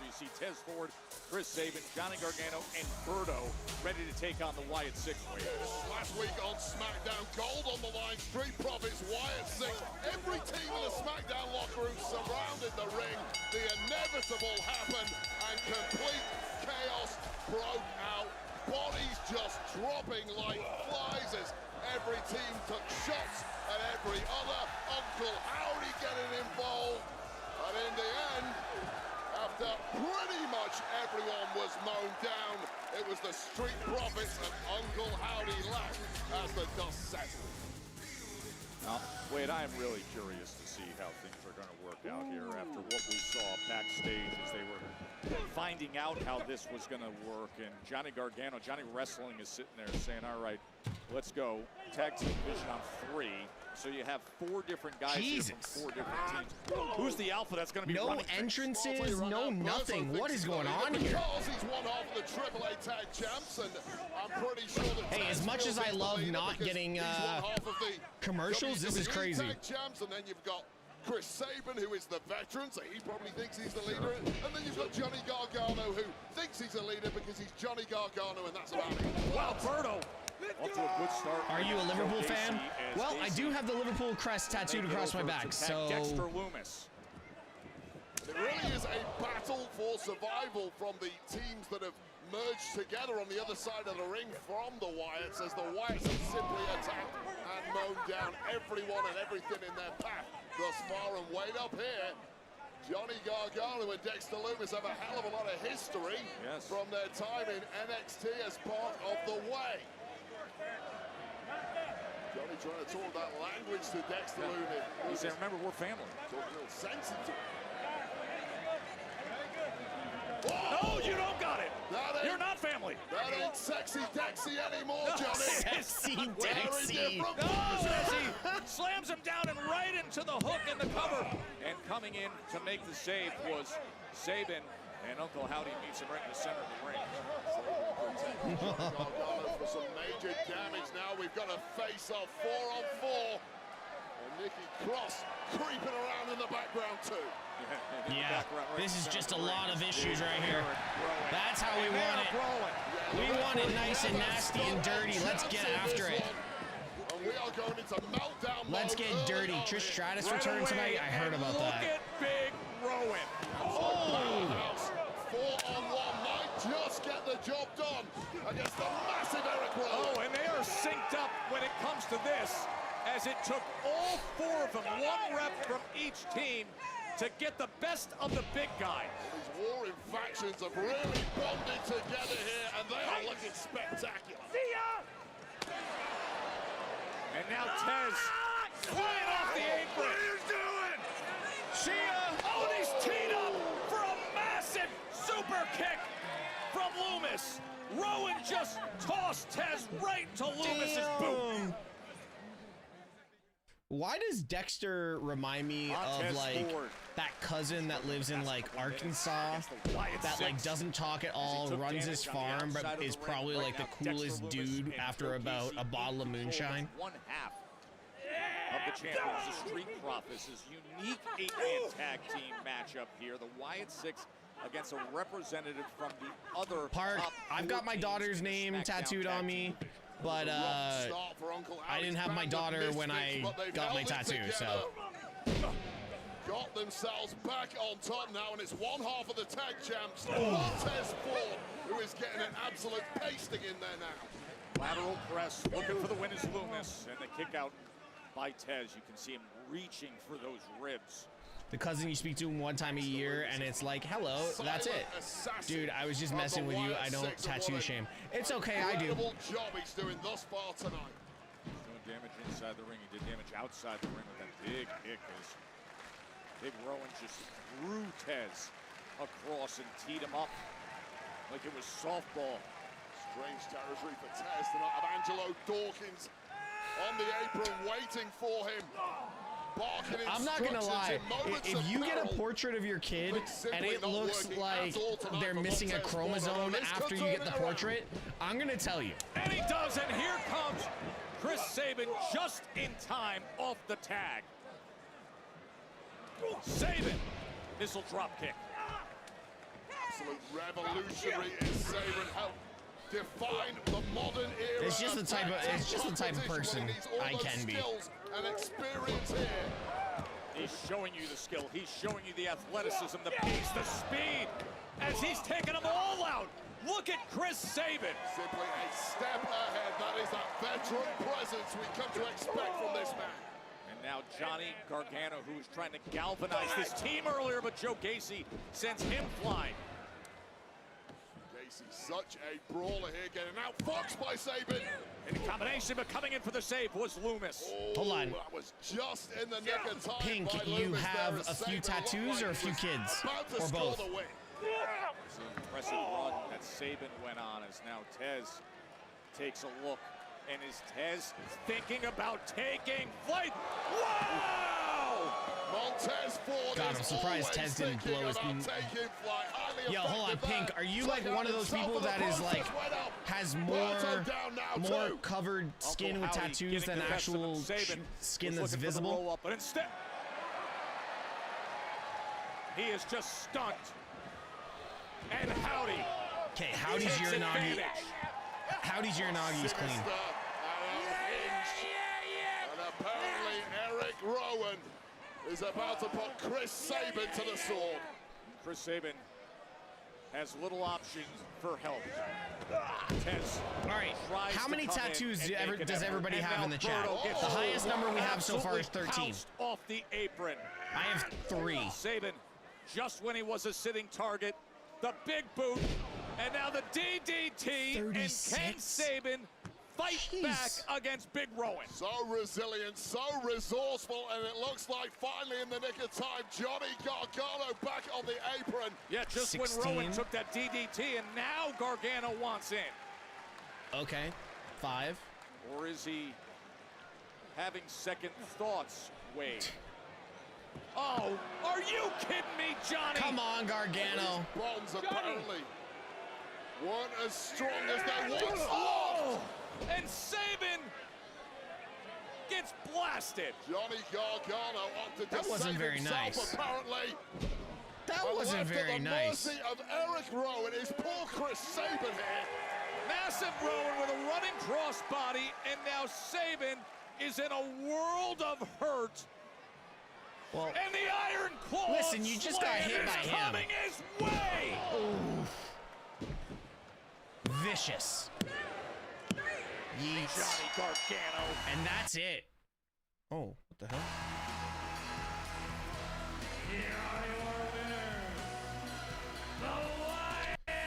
You see Tez Ford, Chris Sabin, Johnny Gargano, and Berto ready to take on the Wyatt Six. Last week on Smackdown, gold on the line, Street Profits, Wyatt Six. Every team in the Smackdown locker room surrounded the ring. The inevitable happened, and complete chaos broke out. Bodies just dropping like flies as every team took shots at every other. Uncle Howdy getting involved, but in the end, after pretty much everyone was mown down, it was the Street Profits and Uncle Howdy left as the dust settled. Now, Wade, I am really curious to see how things are going to work out here after what we saw backstage as they were finding out how this was going to work. And Johnny Gargano, Johnny Wrestling is sitting there saying, all right, let's go. Tag team division on 3. So you have 4 different guys here from 4 different teams. Who's the alpha that's going to be running entrances, no nothing. What is going on here? Because he's one half of the AAA Tag Champs, and I'm pretty sure that hey, as much as I love not getting commercials, this is crazy. Tag Champs, and then you've got Chris Sabin, who is the veteran, so he probably thinks he's the leader. And then you've got Johnny Gargano, who thinks he's a leader because he's Johnny Gargano, and that's about it. Wow, Berto. Off to a good start. Are you a Liverpool fan? Well, I do have the Liverpool crest tattooed across my back, so... Dexter Loomis. It really is a battle for survival from the teams that have merged together on the other side of the ring from the Wyatts, as the Wyatts have simply attacked and mown down everyone and everything in their path thus far. And wait up here, Johnny Gargano and Dexter Loomis have a hell of a lot of history from their time in NXT as part of the Way. Johnny trying to talk that language to Dexter Loomis. He said, remember, we're family. Talking a little sense into it. No, you don't got it. You're not family. That ain't sexy Dexy anymore, Johnny. Sexy Dexy. No, as he slams him down and right into the hook in the cover. And coming in to make the save was Sabin, and Uncle Howdy meets him right in the center of the ring. Gargano for some major damage now. We've got a face-off 4-on-4. And Nikki Cross creeping around in the background too. Yeah, this is just a lot of issues right here. That's how we want it. We want it nice and nasty and dirty. Let's get after it. And we are going into meltdown mode. Let's get dirty. Trish Stratus returned tonight. I heard about that. Look at Big Rowan. Oh! 4-on-1 might just get the job done against the massive Eric Rowan. Oh, and they are synced up when it comes to this, as it took all 4 of them, 1 rep from each team, to get the best of the big guy. These warring factions have really bonded together here, and they are looking spectacular. See ya! And now Tez flying off the apron. What are you doing? Shia, oh, and he's teed up for a massive super kick from Loomis. Rowan just tossed Tez right to Loomis's boot. Why does Dexter remind me of like that cousin that lives in like Arkansas that like doesn't talk at all, runs his farm, but is probably like the coolest dude after about a bottle of moonshine? 1/2 of the champions, the Street Profits, unique 8-man tag team matchup here. The Wyatt Six against a representative from the other top I've got my daughter's name tattooed on me, but I didn't have my daughter when I got my tattoo, so. got themselves back on top now, and it's one half of the tag champs, Montez Ford, who is getting an absolute pasting in there now. Lateral press, looking for the win is Loomis, and the kick out by Tez. You can see him reaching for those ribs. The cousin you speak to him one time a year, and it's like, hello, that's it. Dude, I was just messing with you. I don't tattoo shame. It's okay, I do. Incredible job he's doing thus far tonight. Doing damage inside the ring. He did damage outside the ring with that big kick as Big Rowan just threw Tez across and teed him up like it was softball. Strange territory for Tez tonight. Of Angelo Dawkins on the apron waiting for him. I'm not gonna lie, if you get a portrait of your kid and it looks like they're missing a chromosome after you get the portrait, I'm gonna tell you. And he does, and here comes Chris Sabin just in time off the tag. Sabin, missile drop kick. Absolute revolutionary is Sabin. Help define the modern era. It's just the type of person I can be. And experience here. He's showing you the skill. He's showing you the athleticism, the pace, the speed, as he's taking them all out. Look at Chris Sabin. Simply a step ahead. That is that veteran presence we come to expect from this man. And now Johnny Gargano, who was trying to galvanize this team earlier, but Joe Gacy sends him flying. Gacy, such a brawler here, getting outfoxed by Sabin. In combination, but coming in for the save was Loomis. Oh, hold on. That was just in the nick of time. Pink, by you Loomis have there a as few Sabin tattoos or a few kids? Or both? It's an impressive run that Sabin went on as now Tez takes a look. And is Tez thinking about taking flight? Wow! Montez Ford. God, I'm surprised Tez didn't blow his. Yo, hold on, Pink. Are you like one of those people that is like has more covered skin with tattoos than actual skin that's visible? But instead, he is just stunned. And Howdy. Okay, Howdy's Uranagi. Howdy's Uranagi's clean. And apparently Eric Rowan is about to put Chris Sabin to the sword. Chris Sabin has little options for help. Tez. All right, how many tattoos does everybody have in the chat? The highest number we have so far is 13. Off the apron. I have 3. Sabin, just when he was a sitting target, the big boot, and now the DDT, 36? and can Sabin fight back against Big Rowan? So resilient, so resourceful, and it looks like finally in the nick of time, Johnny Gargano back on the apron. Yeah, just 16. when Rowan took that DDT, and now Gargano wants in. Okay, 5. Or is he having second thoughts, Wade? Oh, are you kidding me, Johnny? Come on, Gargano. Bonds apparently weren't as strong as they once were. Oh! And Sabin gets blasted. Johnny Gargano opted to That wasn't save very himself, nice. apparently. That But wasn't left very at the nice. mercy of Eric Rowan is poor Chris Sabin here. Massive Rowan with a running crossbody, and now Sabin is in a world of hurt. Well, And the Iron Claw listen, you just got hit by him. coming his way. Vicious. Yeets. Johnny Gargano. And that's it. Oh, what the hell? Here are your winners, the Wyatt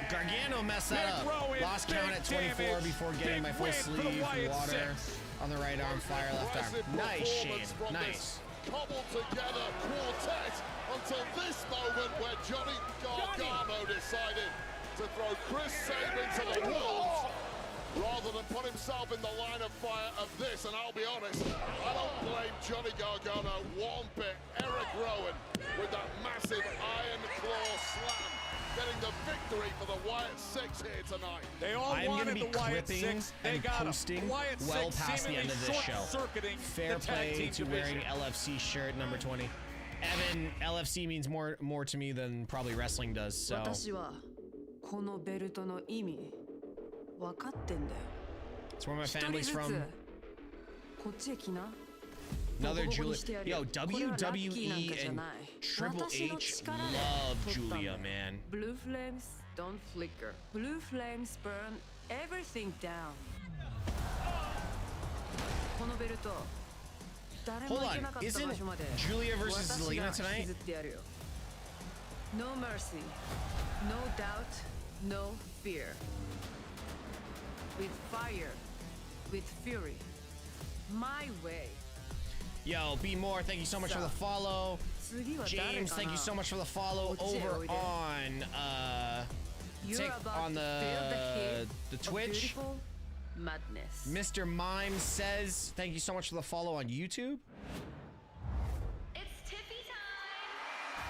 Gargano messed that up. Rowan, Lost count at 24 damage. before getting my full Big win for the sleeve, Wyatt water Six. on the right arm, fire left arm. Impressive Nice, Shane. performance from Nice. this cobbled together quartet until this moment where Johnny Gargano decided to throw Chris Sabin to the wolves rather than put himself in the line of fire of this. And I'll be honest, I don't blame Johnny Gargano one bit. Eric Rowan with that massive Iron Claw slam, getting the victory for the Wyatt Six here tonight. They all I'm going to wanted be the Wyatt clipping Six. They and got him. posting Wyatt well Six past the end of this show. short-circuiting Fair the tag play team to division. wearing LFC shirt number 20. Evan, LFC means more to me than probably wrestling does, so. 私はこのベルトの意味分かってんだよ。 It's where my 一人 family's ずつ from. こっちへ来な。Another Julia. Yo, WWE and Triple H love Julia, man. Blue flames don't flicker. Blue flames burn everything down. Hold on, isn't Julia versus Zelina tonight? No mercy, no doubt, no fear. With fire, with fury, my way. Yo, Be More, thank you so much for the follow. James, thank you so much for the follow over on the Twitch. Madness. Mr. Mime says, thank you so much for the follow on YouTube. It's Tiffy time!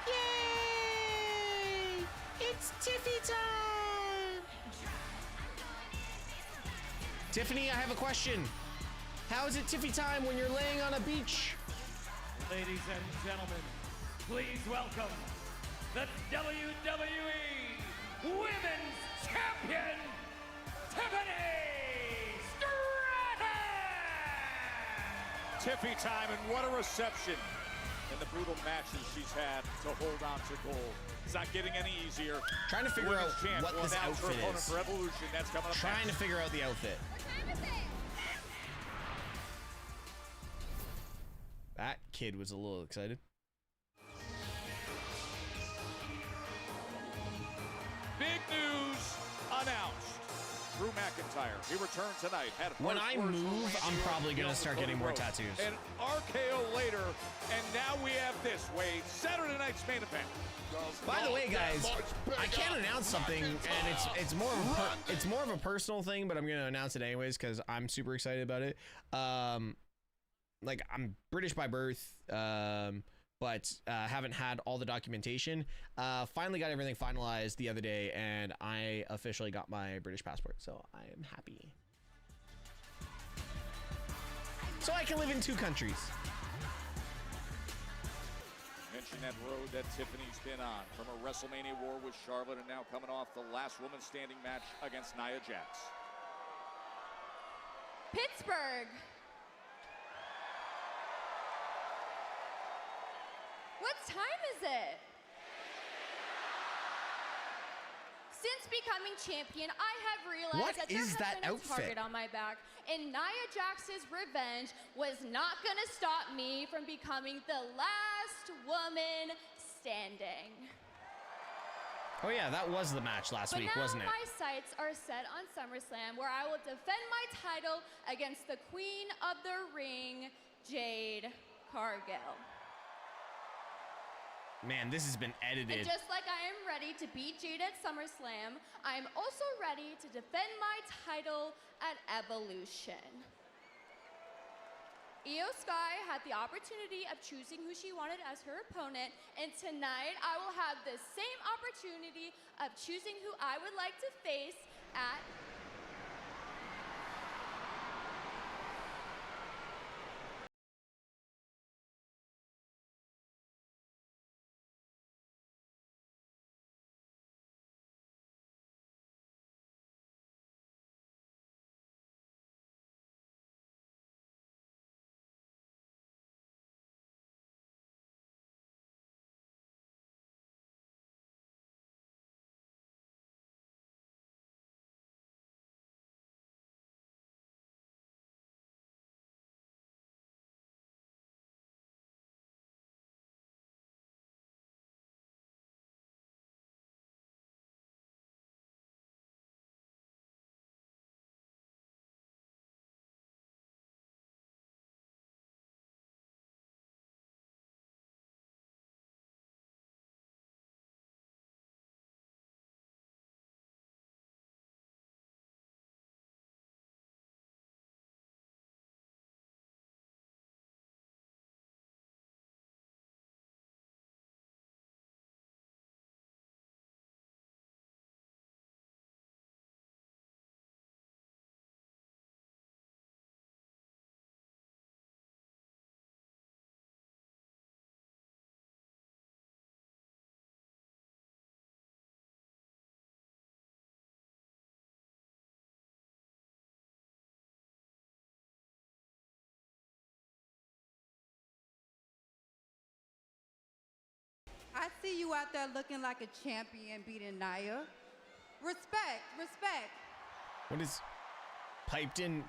Yay! It's Tiffy time! Tiffany, I have a question. How is it Tiffy time when you're laying on a beach? Ladies and gentlemen, please welcome the WWE Women's Champion, Tiffany Stratton! Tiffy time, and what a reception in the brutal matches she's had to hold on to gold. It's not getting any easier. Trying to figure out what this outfit is. For Evolution, that's coming up Trying next. to figure out the outfit. That kid was a little excited. Big news announced. Drew McIntyre, he returned tonight. Had When I move, I'm probably gonna start getting more tattoos. An RKO later, and now we have this, Wade, Saturday night's main event. By the way, guys, I can't announce something, and it's more of a personal thing, but I'm gonna announce it anyways because I'm super excited about it. Like, I'm British by birth, but haven't had all the documentation. Finally got everything finalized the other day, and I officially got my British passport, so I am happy. So I can live in 2 countries. Mention that road that Tiffany's been on, from a WrestleMania war with Charlotte, and now coming off the last woman standing match against Nia Jax. Pittsburgh. What time is it? Since becoming champion, I have realized What that there is has that been a outfit? target on my back, and Nia Jax's revenge was not gonna stop me from becoming the last woman standing. Oh yeah, that was the match last week, wasn't it? But now my sights are set on SummerSlam, where I will defend my title against the Queen of the Ring, Jade Cargill. Man, this has been edited. And just like I am ready to beat Jade at SummerSlam, I am also ready to defend my title at Evolution. Io Sky had the opportunity of choosing who she wanted as her opponent, and tonight I will have the same opportunity of choosing who I would like to face at I see you out there looking like a champion beating Nia. Respect, respect. What is piped in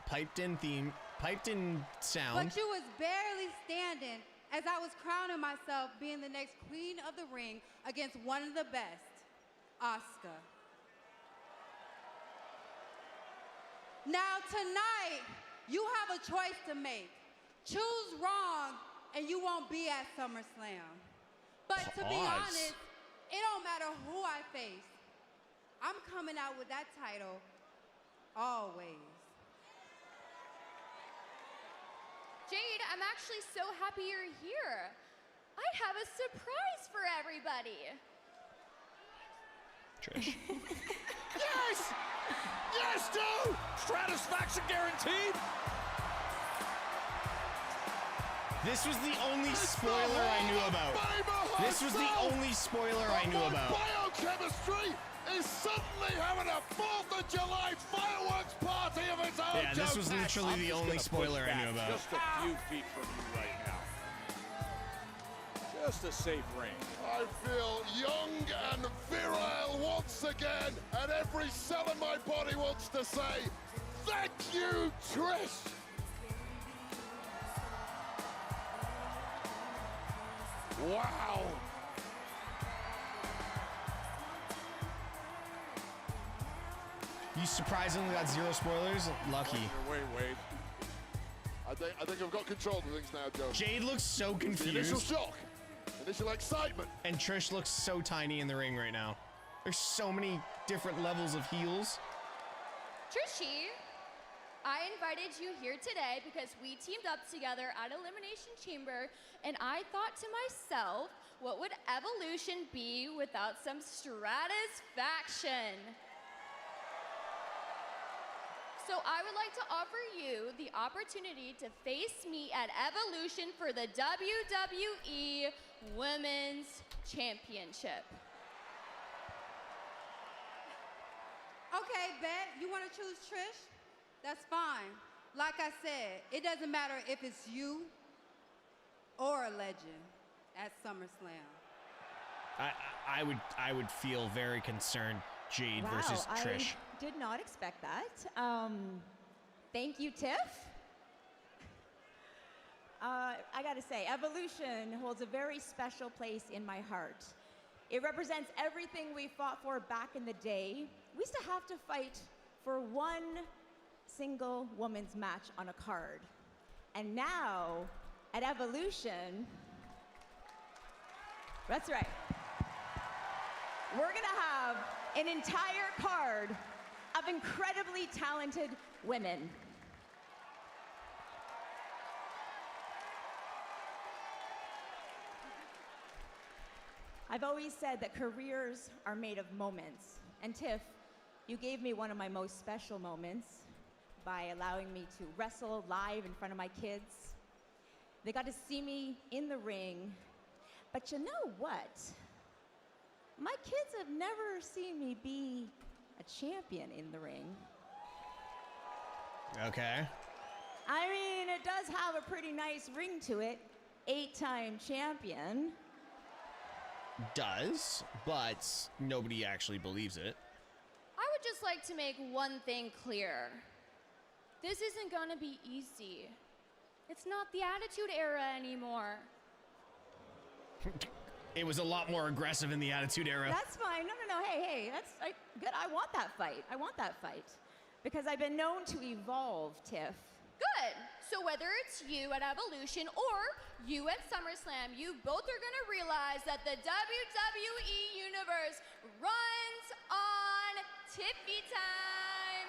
sound? But you was barely standing as I was crowning myself being the next queen of the ring against one of the best, Asuka. Now tonight, you have a choice to make. Choose wrong and you won't be at SummerSlam. But to be honest, it don't matter who I face. I'm coming out with that title always. Jade, I'm actually so happy you're here. I have a surprise for everybody. Trish. Yes! Yes, dude! Stratisfaction guaranteed. This was the only spoiler I knew about. This was the only spoiler I knew about. Biochemistry is suddenly having a 4th of July fireworks party of its own. Yeah, this was literally the only spoiler I knew about. Just a few feet from you right now. Just a safe range. I feel young and virile once again, and every cell in my body wants to say, thank you, Trish. Wow. You surprisingly got 0 spoilers? Lucky. Wait. I think I've got control of things now, Joe. Jade looks so confused. The initial shock, initial excitement. And Trish looks so tiny in the ring right now. There's so many different levels of heels. Trishy, I invited you here today because we teamed up together at Elimination Chamber, and I thought to myself, what would Evolution be without some stratisfaction? So I would like to offer you the opportunity to face me at Evolution for the WWE Women's Championship. Okay, bet. You want to choose Trish? That's fine. Like I said, it doesn't matter if it's you or a legend at SummerSlam. I would feel very concerned, Jade versus Trish. I did not expect that. Thank you, Tiff. I gotta say, Evolution holds a very special place in my heart. It represents everything we fought for back in the day. We used to have to fight for one single woman's match on a card. And now, at Evolution, that's right, we're gonna have an entire card of incredibly talented women. I've always said that careers are made of moments. And Tiff, you gave me one of my most special moments by allowing me to wrestle live in front of my kids. They got to see me in the ring. But you know what? My kids have never seen me be a champion in the ring. Okay. I mean, it does have a pretty nice ring to it. 8-time champion. Does, but nobody actually believes it. I would just like to make one thing clear. This isn't gonna be easy. It's not the Attitude Era anymore. It was a lot more aggressive in the Attitude Era. That's fine. No. Hey, that's good. I want that fight. Because I've been known to evolve, Tiff. Good. So whether it's you at Evolution or you at SummerSlam, you both are gonna realize that the WWE Universe runs on Tiffy time.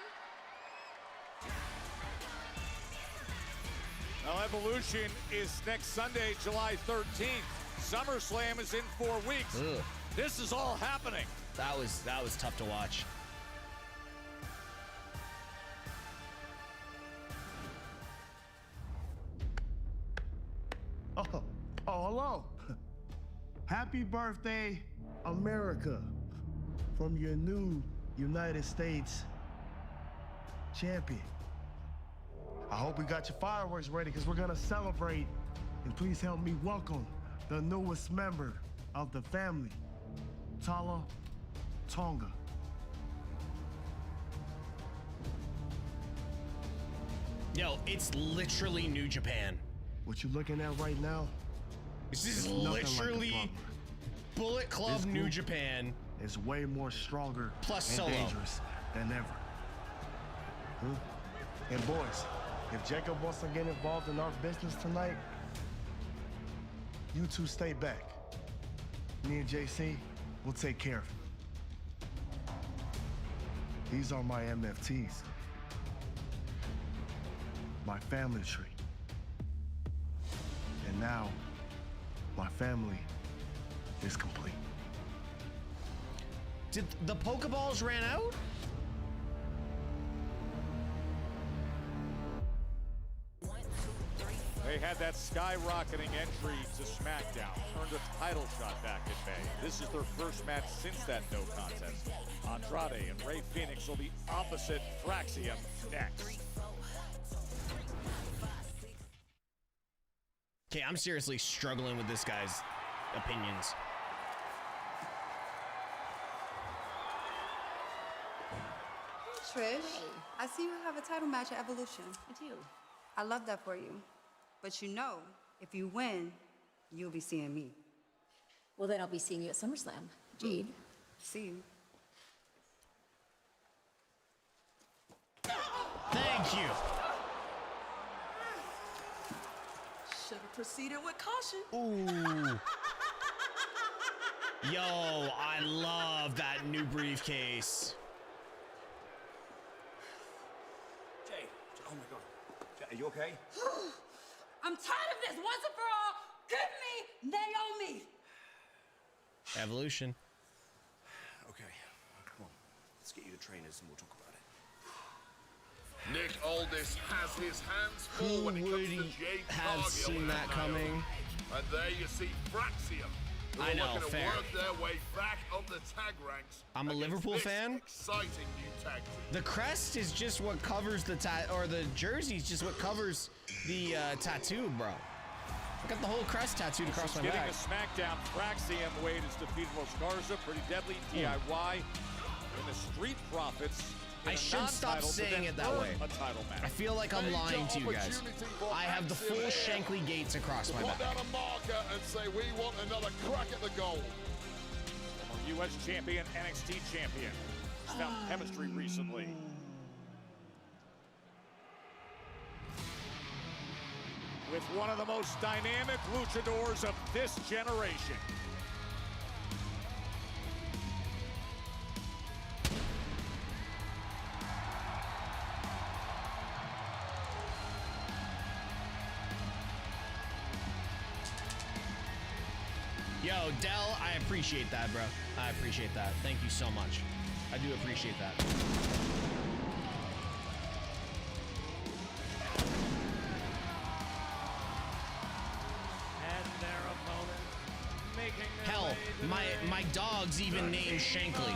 Now, Evolution is next Sunday, July 13th. SummerSlam is in 4 weeks. Ugh. This is all happening. That was tough to watch. Oh, hello. Happy birthday, America, from your new United States champion. I hope we got your fireworks ready because we're gonna celebrate. And please help me welcome the newest member of the family, Tala Tonga. Yo, it's literally New Japan. What you're looking at right now, this is nothing literally like Bullet Club This New group Japan. is way more stronger Plus and Solo. dangerous than ever. And boys, if Jacob wants to get involved in our business tonight, you two stay back. Me and JC will take care of it. These are my MFTs. My family tree. And now, my family is complete. Did the Pokeballs ran out? They had that skyrocketing entry to Smackdown, earned a title shot back in May. This is their first match since that no contest. Andrade and Rey Fénix will be opposite Fraxium next. Okay, I'm seriously struggling with this guy's opinions. Trish, I see you have a title match at Evolution. I do. I love that for you. But you know, if you win, you'll be seeing me. Well, then I'll be seeing you at SummerSlam. Jade. See you. Thank you. Should have proceeded with caution. Ooh. Yo, I love that new briefcase. Jay, oh my God. Jay, are you okay? I'm tired of this once and for all. Give me Naomi. Evolution. Okay, come on. Let's get you to trainers and we'll talk about it. Nick Aldis has his hands full when it comes to Jade have Cargill seen and that coming? And there you see Fraxium, who I are know, looking to fair. work their way back up the tag ranks. I'm a against Liverpool this fan. Exciting new tag team. The crest is just what covers the or the jersey is just what covers the tattoo, bro. I got the whole crest tattooed across my Getting back. a Smackdown, Fraxium Wade has defeated Los Garza, pretty deadly DIY. In the Street Profits. I should stop saying it that way. A title match. I feel like I'm lying to you guys. I have the full Shankly gates across my Put back. down a marker and say we want another crack at the goal. Former U.S. champion, NXT champion. Found chemistry recently. With one of the most dynamic luchadors of this generation. Yo, Dell, I appreciate that, bro. I appreciate that. Thank you so much. I do appreciate that. And their opponent, making their Hell, way to the my dog's even named Shankly.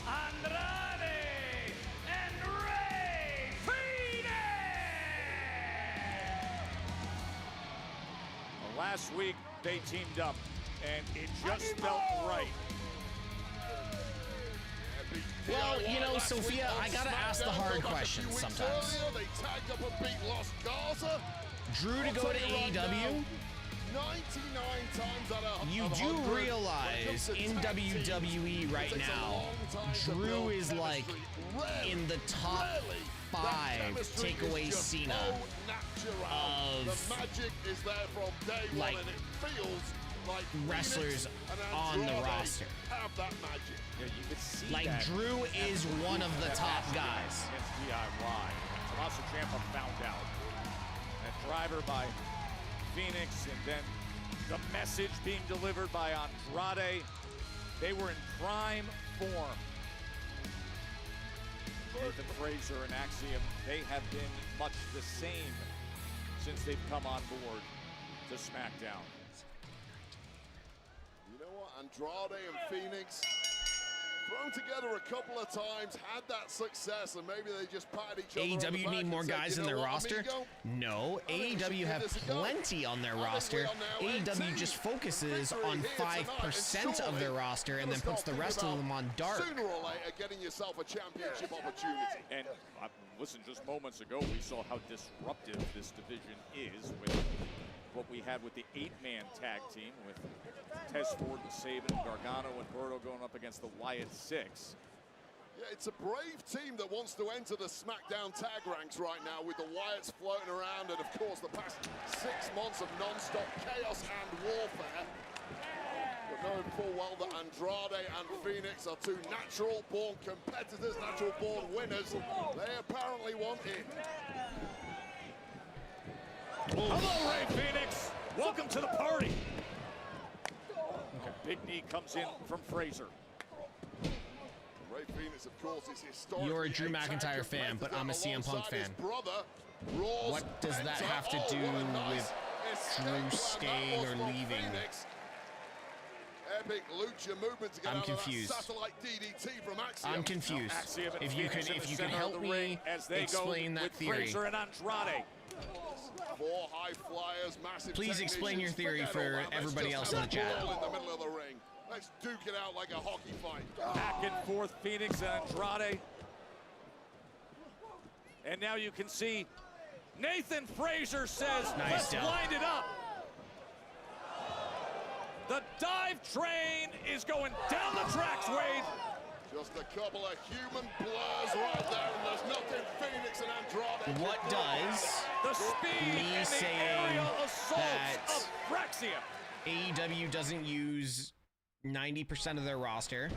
Andrade and Rey Well, last week, they teamed up, and it just felt right. Well, you know, Sophia, I gotta ask the hard questions sometimes. They tagged up and beat Los Garza. Drew to go to AEW. 99 times out of You do 100. realize in WWE right now, Drew is like in the top 5 takeaway Cena The magic is there from day like, one, and it feels like wrestlers Phoenix and on the Andrade roster. have that magic. Yeah, you could see Like, that. Drew is one of the top guys. Against DIY. And Tommaso Ciampa found out. That driver by Phoenix, and then the message being delivered by Andrade. They were in prime form. Nathan Fraser and Axiom, they have been much the same since they've come on board to SmackDown. You know what? Andrade and Phoenix, thrown together a couple of times, had that success, and maybe they just patted each other on the AEW back need and more said, guys "You in know their what, roster? amigo? No, I think we should AEW give have this a go." plenty on their I think we roster. are now AEW 18. just focuses Victory on here tonight, and 5% of their surely roster and gonna then puts start the rest thinking of them on about dark. Sooner or later, getting yourself a championship opportunity. And listen, just moments ago, we saw how disruptive this division is with what we had with the 8-man tag team with Tez Ford, Sabin, Gargano, and Berto going up against the Wyatt Six. Yeah, it's a brave team that wants to enter the Smackdown tag ranks right now with the Wyatts floating around and, of course, the past 6 months of non-stop chaos and warfare. But knowing full well that Andrade and Phoenix are two natural-born competitors, natural-born winners, they apparently want in. Hello, Ray Phoenix. Welcome to the party. Big knee comes in from Fraser. Ray Phoenix, of course, is historically You're a Drew McIntyre fan, but I'm a CM Punk fan. What does that have to do with Drew staying or leaving? Epic lucha movement to get I'm out confused. of that satellite DDT from Axiom. I'm confused. Axiom and If you Phoenix could, in if the you could center of help the me ring as they explain go that with theory. Fraser and Andrade. 4 high flyers, massive Please explain your theory technicians. Forget for all that. Let's everybody just else in have the a chat. brawl in the middle of the ring. Let's duke it out like a hockey fight. Back and forth, Phoenix and Andrade. And now you can see Nathan Fraser says, Nice let's job. wind it up. The dive train is going down the tracks, Wade. Just a couple of human blurs right there, and there's nothing Phoenix and Andrade. What does The speed me and the saying aerial assaults that of Fraxium. AEW doesn't use 90% of their roster,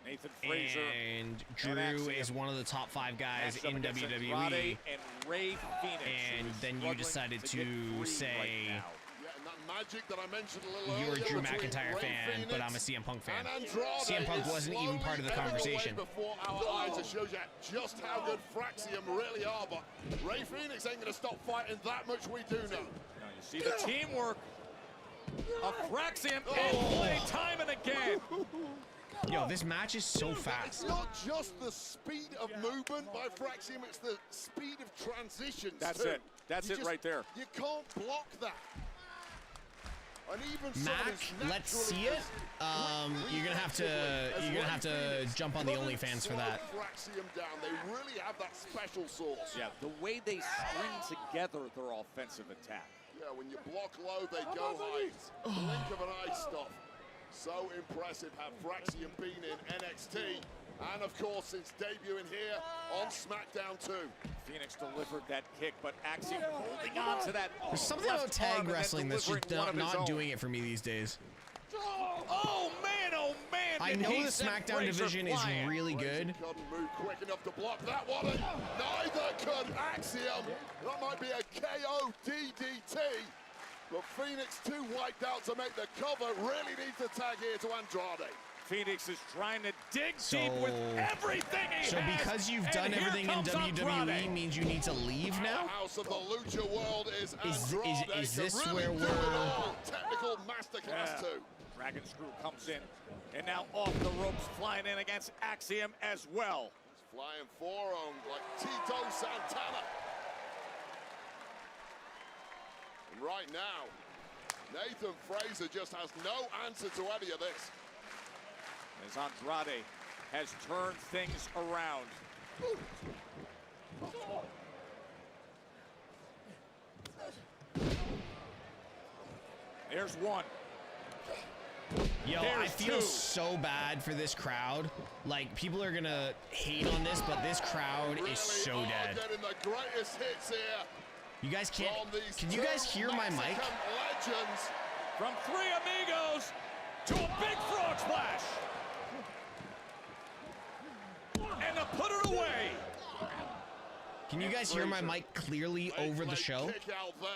Nathan Fraser and and Drew Axiom. is one of the top 5 guys Matched up in against WWE, Andrade and Ray Phoenix, and who is then you struggling decided get to free say right now. Yeah, and that magic that I mentioned a little you're a earlier Drew between McIntyre Ray fan, but Phoenix I'm a CM Punk fan. and Andrade CM Punk is wasn't even part of the slowly ebbing away conversation. before our eyes. It shows you just how good Fraxium really are, but Ray Phoenix ain't gonna stop fighting that much. We do know. Now you see the teamwork of Fraxium in play time and again. Yo, this match is so It's fast. not just the speed of movement by Fraxium, it's the speed of transitions. That's too. it. That's You it just- right there. You can't block that. And even some Mac, of his let's naturally see it. You're gonna have to jump on the OnlyFans for that. Fraxium down. They really have that special sauce. Yeah, the way they string together their offensive attack. Yeah, when you block low, they go high. It's blink of an eye stuff. So impressive have Fraxium been in NXT, and of course since debuting here on SmackDown 2. Phoenix delivered that kick, but Axiom holding on to that. There's something left about tag arm and then wrestling that's just delivering one of his not own. doing it for me these days. Oh man! I did know he the send SmackDown Fraser division is flying. really good. Couldn't move quick enough to block that one, and neither could Axiom. That might be a KO DDT. But Phoenix too wiped out to make the cover. Really needs to tag here to Andrade. Phoenix is trying to dig So- deep with everything he So has. because you've and done here everything in comes WWE Andrade. means you need to leave now? House of the Lucha World is Is Andrade. this to really where do it we're- all. Technical masterclass too. Dragon Screw comes in, and now off the ropes, flying in against Axiom as well. Flying forearm like Tito Santana. And right now, Nathan Fraser just has no answer to any of this. As Andrade has turned things around. There's one. Yo, I There's feel two. so bad for this crowd. Like, people are gonna hate on this, but this crowd is so Really are dead. getting the greatest hits here You guys can't. from these Can you two guys hear my mic? Mexican legends. From Three Amigos to a big frog splash. And to put it away. Can you guys hear my mic clearly over the show? Kick out there.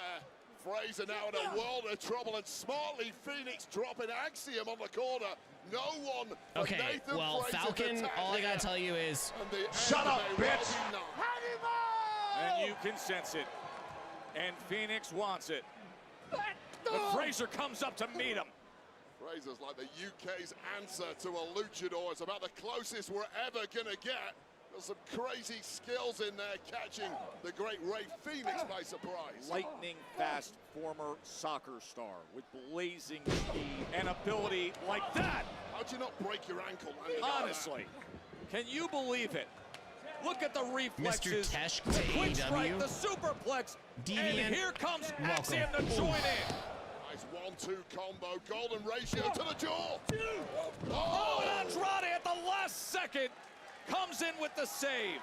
Fraser now in a world of trouble, and smartly Phoenix dropping Axiom on the corner. No one but Okay, Nathan well, Fraser to Falcon, tag all I gotta here. tell you is, And the Shut end up, may well bitch. be known. And you can sense it. And Phoenix wants it. But Fraser comes up to meet him. Razor's like the UK's answer to a luchador. It's about the closest we're ever gonna get. Got some crazy skills in there, catching the great Ray Phoenix by surprise. Lightning fast former soccer star with blazing speed and ability like that. How'd you not break your ankle? Honestly, can you believe it? Look at the reflexes. MrTeshk The to quick strike, AEW. the superplex, Deviant. and here comes Welcome. Axiom to join in. Nice 1-2 combo, golden ratio to the jaw. Oh, and Andrade at the last second comes in with the save.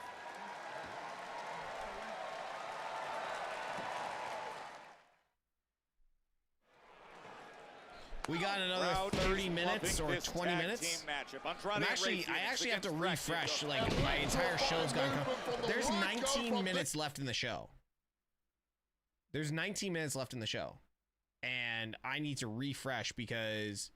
We got another Crowd 30 is minutes loving or this 20 tag minutes. team matchup. Andrade I'm and actually, Ray I Phoenix actually have to against refresh. Braxton. Like my entire show's gone. There's 19 minutes left in the show. There's 19 minutes left in the show, and I need to refresh because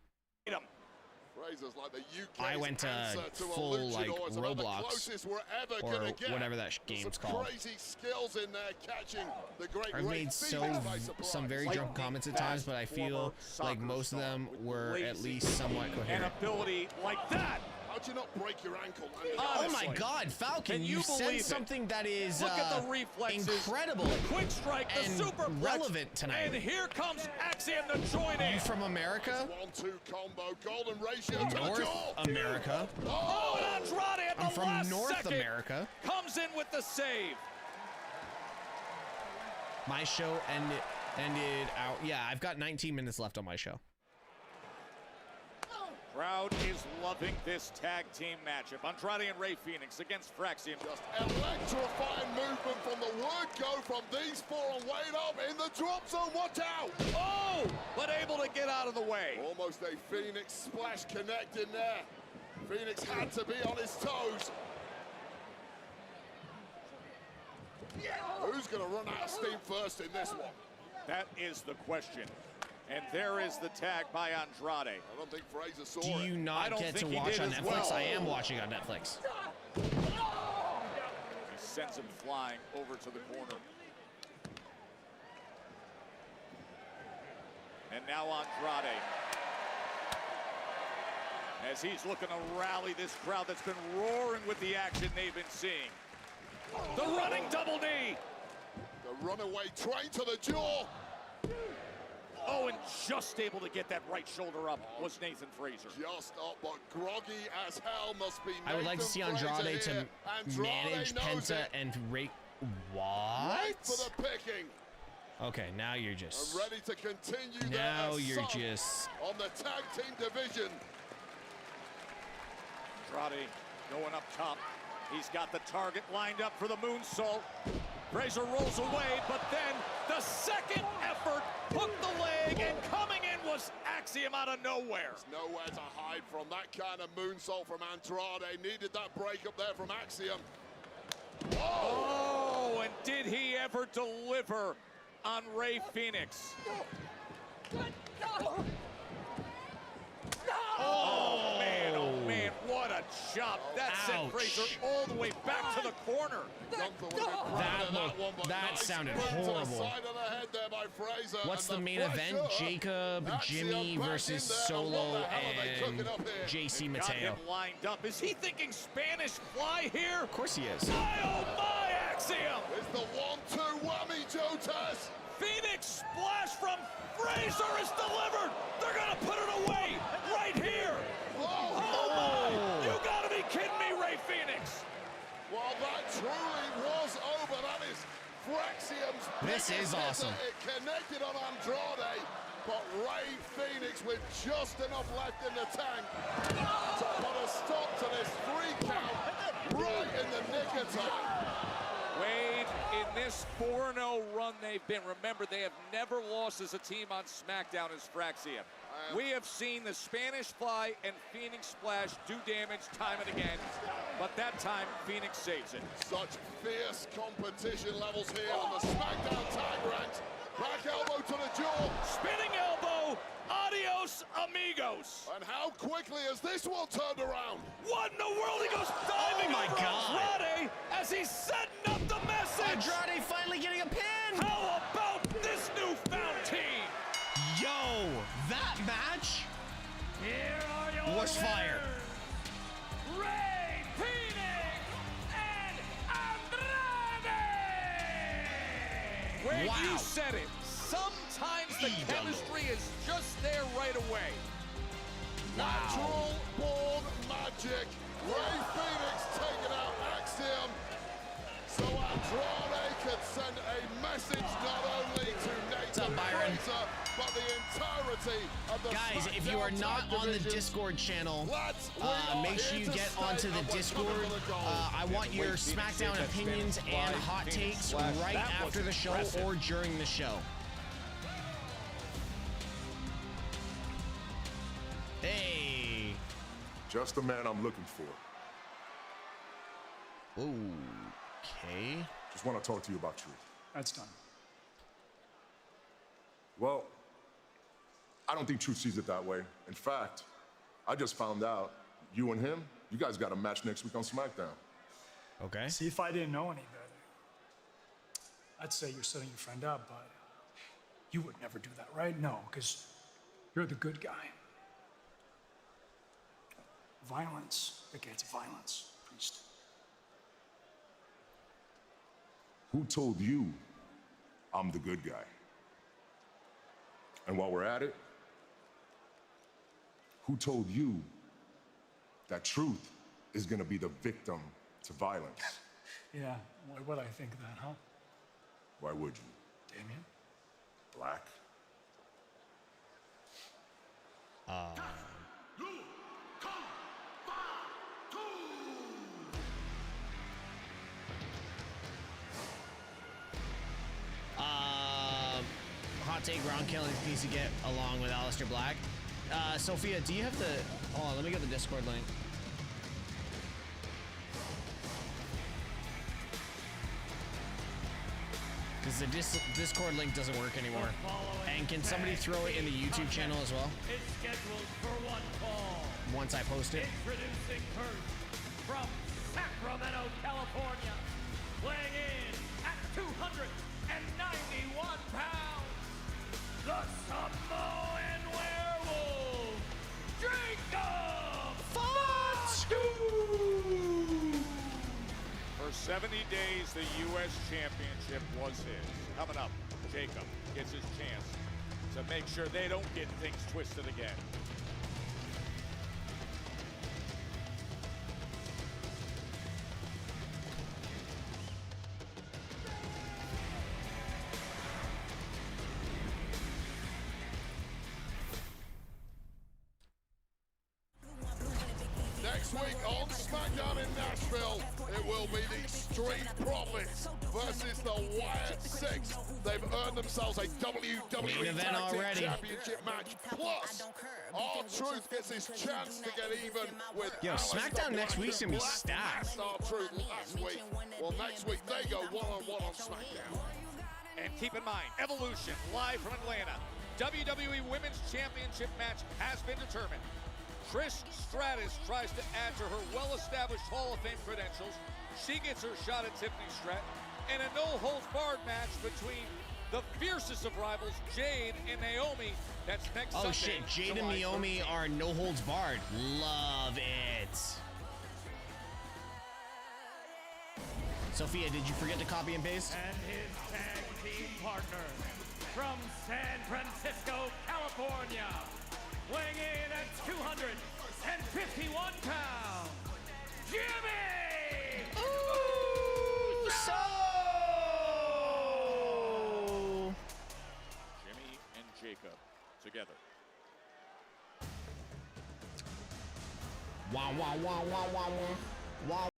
Razor's like the UK's I went to answer to a full luchador. like It's about the Roblox closest we're ever or gonna get. whatever that game's Some called. crazy skills in there, catching the great I've Ray made Phoenix by surprise. some very drunk comments at times, but I feel like most of them were at least somewhat An coherent. ability like that. How'd you not break your ankle? Oh my God, Falcon! Can You you said believe it? something that is Look at the reflexes. incredible, The quick strike, the and superplex, relevant tonight. And here comes Axiom to join in. You from America? 1-2 combo, golden ratio to the North jaw. America. Oh, and Andrade at the I'm from last North second America. comes in with the save. My show ended out. Yeah, I've got 19 minutes left on my show. Crowd is loving this tag team matchup. Andrade and Ray Phoenix against Fraxium. Just electrifying movement from the word go from these four on Wade up in the drop zone. Watch out! Oh, but able to get out of the way. Almost a Phoenix splash connect in there. Phoenix had to be on his toes. Who's going to run out of steam first in this one? That is the question. And there is the tag by Andrade. I don't think Fraser saw Do it. you I not don't get to think he watch did on as Netflix? well. I am watching on Netflix. He sends him flying over to the corner. And now Andrade. As he's looking to rally this crowd that's been roaring with the action they've been seeing. The running double knee. The runaway train to the jaw. Oh, and just able to get that right shoulder up was Nathan Fraser. Just up, but groggy as hell must be Nathan I would like to see Andrade to Fraser here. manage Andrade knows Penta it. and Ray. Right for What? the picking. Okay, now you're just. And ready to continue Now their you're assault just. on the tag team division. Andrade going up top. He's got the target lined up for the moonsault. Fraser rolls away, but then the second effort hooked the leg, and coming in was Axiom out of nowhere. There's nowhere to hide from that kind of moonsault from Andrade. Needed that break up there from Axiom. Oh, and did he ever deliver on Ray Phoenix? Oh man, what a chop. That sent Ouch. Fraser all the way back to the corner. That sounded horrible. What's the main event? Jacob, Jimmy versus Solo and JC Got him Mateo. lined up. Is he thinking Spanish fly here? Of course he is. My oh my, Axiom! It's the 1-2 whammy, Joe Tess. Phoenix splash from Fraser is delivered. They're gonna put it away right here. Oh my! You gotta be kidding me, Ray Phoenix. Well, that truly was over. That is Fraxium's This is biggest hit. awesome. It connected on Andrade, but Ray Phoenix with just enough left in the tank to put a stop to this 3 count right in the nick of time. Wade, in this 4-0 run they've been, remember, they have never lost as a team on Smackdown as Fraxium. We have seen the Spanish Fly and Phoenix Splash do damage time and again, but that time, Phoenix saves it. Such fierce competition levels here on the Smackdown tag ranks. Back elbow to the jaw. Spinning elbow, adios amigos. And how quickly has this one turned around? What in the world? He goes diving my over God. Andrade as he's setting up the message. Andrade finally getting a pin. How about this newfound team? Yo, that match Force fire. Ray Phoenix and Andrade! Greg, Wow. you said it. Sometimes the chemistry is just there right away. Natural born magic. Ray Phoenix taking out Axiom. So Andrade could send a message not only to Nathan Fraser, but the entirety of the Guys, if you are SmackDown not tag on the division. Discord channel, Lads, we are make sure here you to get stay, onto the and we're Discord. coming for the gold. I want your SmackDown opinions and hot takes right after the show or during the show. Hey. Just the man I'm looking for. Okay. Just want to talk to you about truth. That's done. Well, I don't think Truth sees it that way. In fact, I just found out you and him, you guys got a match next week on SmackDown. Okay. See, if I didn't know any better, I'd say you're setting your friend up, but you would never do that, right? No, because you're the good guy. Violence begets violence, priest. Who told you I'm the good guy? And while we're at it, who told you that Truth is gonna be the victim to violence? Yeah, why would I think that, huh? Why would you? Damien? Black? Hot take, Ron Killings needs to get along with Aleister Black. Sophia, do you have the... Hold on, let me get the Discord link. Because the Discord link doesn't work anymore. And can somebody throw it in the YouTube channel as well? It's scheduled for one fall. Once I post it. Introducing first, from Sacramento, California, weighing in at 291 pounds, the Samoan werewolf, Jacob Fatu! For 70 days, the U.S. Championship was his. Coming up, Jacob gets his chance to make sure they don't get things twisted again. Next week on SmackDown in Nashville, it will be the Street Profits versus the Wyatt Six. They've earned themselves a WWE Main event Tag Team already. Championship match. Plus, R-Truth gets his chance to get even with Yo, Aleister SmackDown next Black, week's who gonna be blacked stacked. R-Truth last week. Well, next week they go one-on-one on SmackDown. And keep in mind, Evolution, live from Atlanta. WWE Women's Championship match has been determined. Trish Stratus tries to add to her well-established Hall of Fame credentials. She gets her shot at Tiffany Stratton. And a no-holds-barred match between the fiercest of rivals, Jade and Naomi. That's next Sunday. Oh shit, Jade and July Naomi 13th. are no holds barred. Love it. Sophia, did you forget to copy and paste? And his tag team partner from San Francisco, California, weighing in at 251 pounds, Jimmy Uso! Jimmy and Jacob together. Wow, wow, wow, wow, wow, wow. Wow.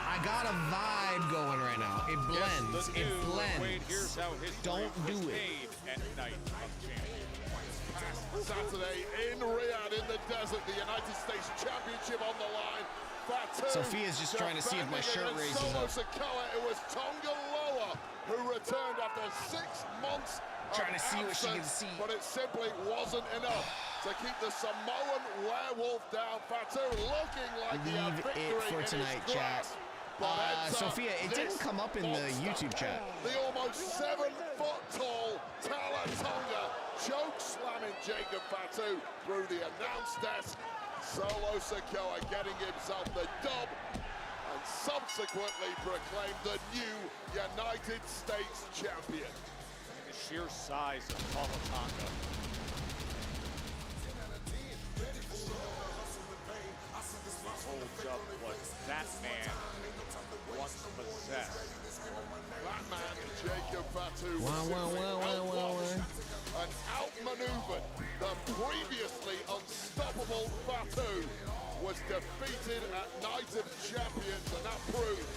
I got a vibe going right now. It blends. Yes, the It new blends. Wade, here's how history Don't do was it. made at Night of Champions. Saturday in Riyadh in the desert, the United States Championship on the line. Fatu Sophia's just trying to see if my shirt defending raises against up. Solo Sikoa. It was Tonga Loa who returned after 6 months Trying to see what she can absence, see. but it simply wasn't enough to keep the Samoan werewolf down. Fatu looking like he had Leave victory it for in tonight, his chat. grasp. But enter Sophia, it didn't this come up in the monster. YouTube chat. The almost 7-foot-tall Tala Tonga choke slamming Jacob Fatu through the announce desk. Solo Sikoa getting himself the dub and subsequently proclaimed the new United States champion. The sheer size of Tala Tonga. Holds up what that man once possessed. That man, Jacob Fatu, Wow. and outmaneuvered the previously unstoppable Fatu, was defeated at Night of Champions, and that proved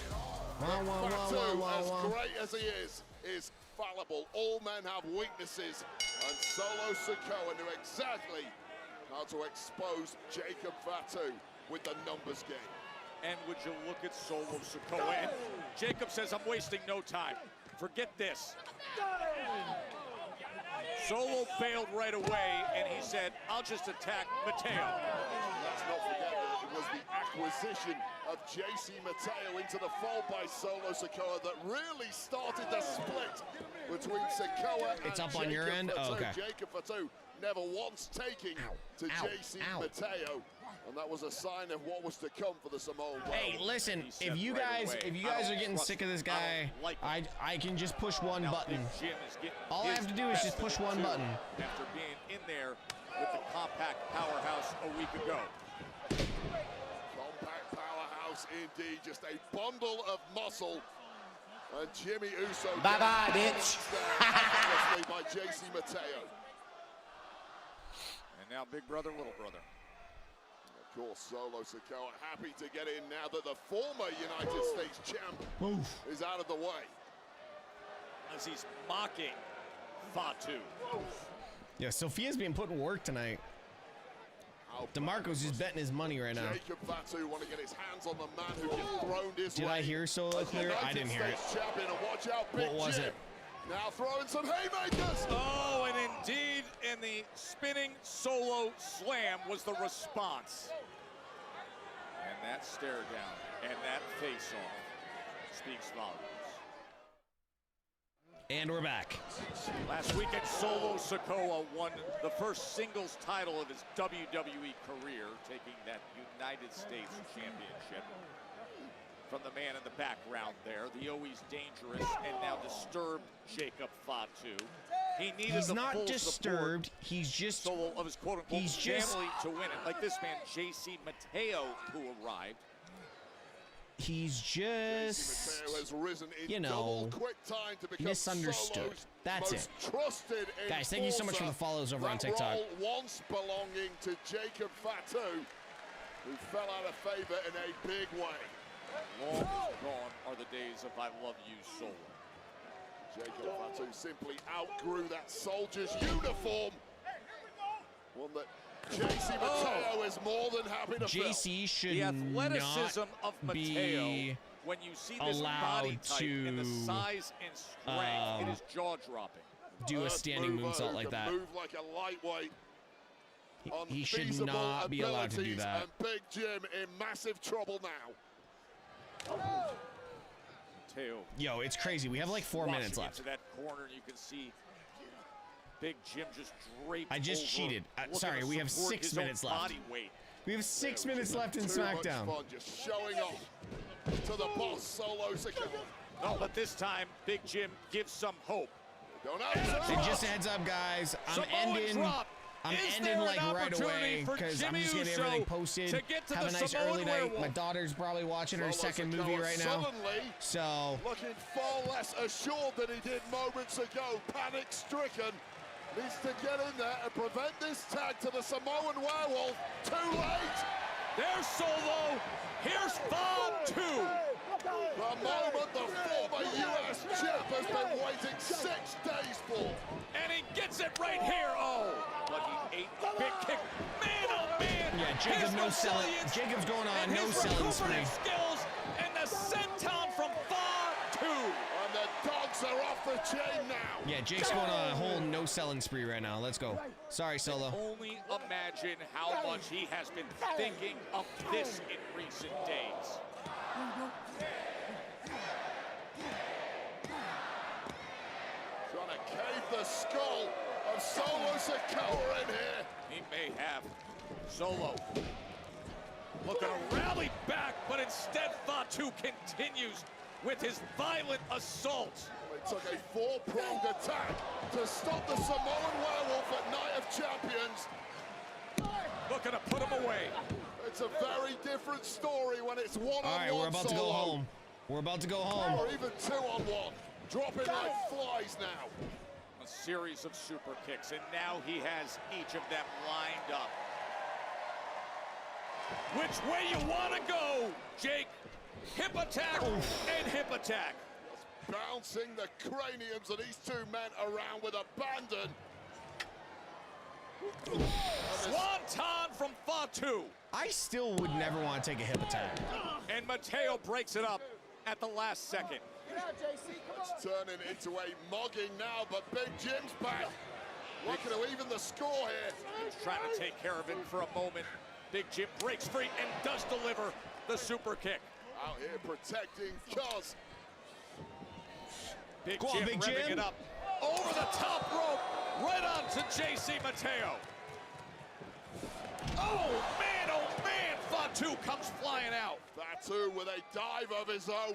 Fatu, as great as he is fallible. All men have weaknesses, and Solo Sikoa knew exactly how to expose Jacob Fatu with the numbers game. And would you look at Solo Sikoa? And Jacob says, I'm wasting no time. Forget this. Solo bailed right away, and he said, I'll just attack Mateo. Let's not forget that it was the acquisition of JC Mateo into the fold by Solo Sikoa that really started the split between Sikoa and It's up Jacob on your end? Fatu. Oh, okay. Jacob Fatu never once taking to JC Mateo, and that was a sign of what was to come for the Samoan. Hey, listen, if you guys are getting sick of this guy, I can just push one button. All I have to do is just push one button. After being in there with the compact powerhouse a week ago. Compact powerhouse indeed, just a bundle of muscle. And Jimmy Uso. Bye-bye, bitch. By JC Mateo. And now big brother, little brother. Of course, Solo Sikoa happy to get in now that the former United States champ is out of the way. As he's mocking Fatu. Yeah, Sophia's being put in work tonight. DeMarco's just betting his money right now. Jacob Fatu want to get his hands on the man who dethroned his Did I hear Solo clear? I didn't hear it. Champion, and watch out, Big What was Jim. it? Now throwing some haymakers. Oh, and indeed, in the spinning Solo slam was the response. And that stare down and that face-off speaks volumes. And we're back. Last weekend, Solo Sikoa won the first singles title of his WWE career, taking that United States Championship from the man in the background there, the always dangerous and now disturbed Jacob Fatu. He needed He's the not full disturbed. support He's just solo of his quote-unquote he's just family to win it. Like this man, JC Mateo, who arrived. He's just, Mateo has risen in you know, double quick time to become misunderstood. Solo's That's most it. Trusted Guys, thank you so much for the follows over on TikTok. Role once belonging to Jacob Fatu, who fell out of favor in a big way. Long gone are the days of I love you, Solo. Jacob Fatu simply outgrew that soldier's uniform. One that JC Mateo is more than happy to JC should the athleticism not of Mateo, be when you see this allowed body type to and the size and strength, it is jaw-dropping. do a standing moonsault like that. Move like a lightweight. He should Unfeasible not be allowed to do abilities, that. And Big Jim in massive trouble now. Mateo. Yo, it's crazy. We have like 4 minutes left. Into that corner, and you can see Big Jim just draped I just over, cheated. looking Sorry, to we have support 6 his own minutes left. body weight. We have 6 minutes left in Too much SmackDown. fun just showing off to the boss, Solo Sikoa. No, but this time, Big Jim gives some hope. Don't have And just a heads up, guys, I'm ending like right away because I'm just getting everything posted. Have a nice early night. My daughter's probably watching her second movie right now. So looking far less assured than he did moments ago. Panic stricken. Needs to get in there and prevent this tag to the Samoan werewolf. Too late. There's Solo. Here's Fatu. The moment the former US champ has been waiting 6 days for. And he gets it right here. Oh, but he ate the big kick. Man, oh man. Yeah, Jacob no selling. Jacob's going on no selling spree. Skills and the senton from far two. And the dogs are off the chain now. Yeah, Jake's going on a whole no selling spree right now. Let's go. Sorry, Solo. Only imagine how much he has been thinking of this in recent days. Trying to cave the skull of Solo Sikoa in here. He may have. Solo looking to rally back, but instead Fatu continues with his violent assault. It took a 4-pronged attack to stop the Samoan werewolf at Night of Champions. Looking to put him away. It's a very different story when it's one-on-one. All right, we're about to go home. We're about to go home. Or even 2-on-1. Dropping like flies now. A series of super kicks, and now he has each of them lined up. Which way you want to go, Jake? Hip attack and hip attack. Bouncing the craniums of these two men around with abandon. Swanton from Fatu. I still would never want to take a hip attack. And Mateo breaks it up at the last second. It's turning into a mugging now, but Big Jim's back. Looking to even the score here. He's trying to take care of him for a moment. Big Jim breaks free and does deliver the super kick. Out here protecting Cuz. Big Go on, Jim Big revving Jim. it up. Over the top rope, right on to JC Mateo. Oh man, Fatu comes flying out. Fatu with a dive of his own.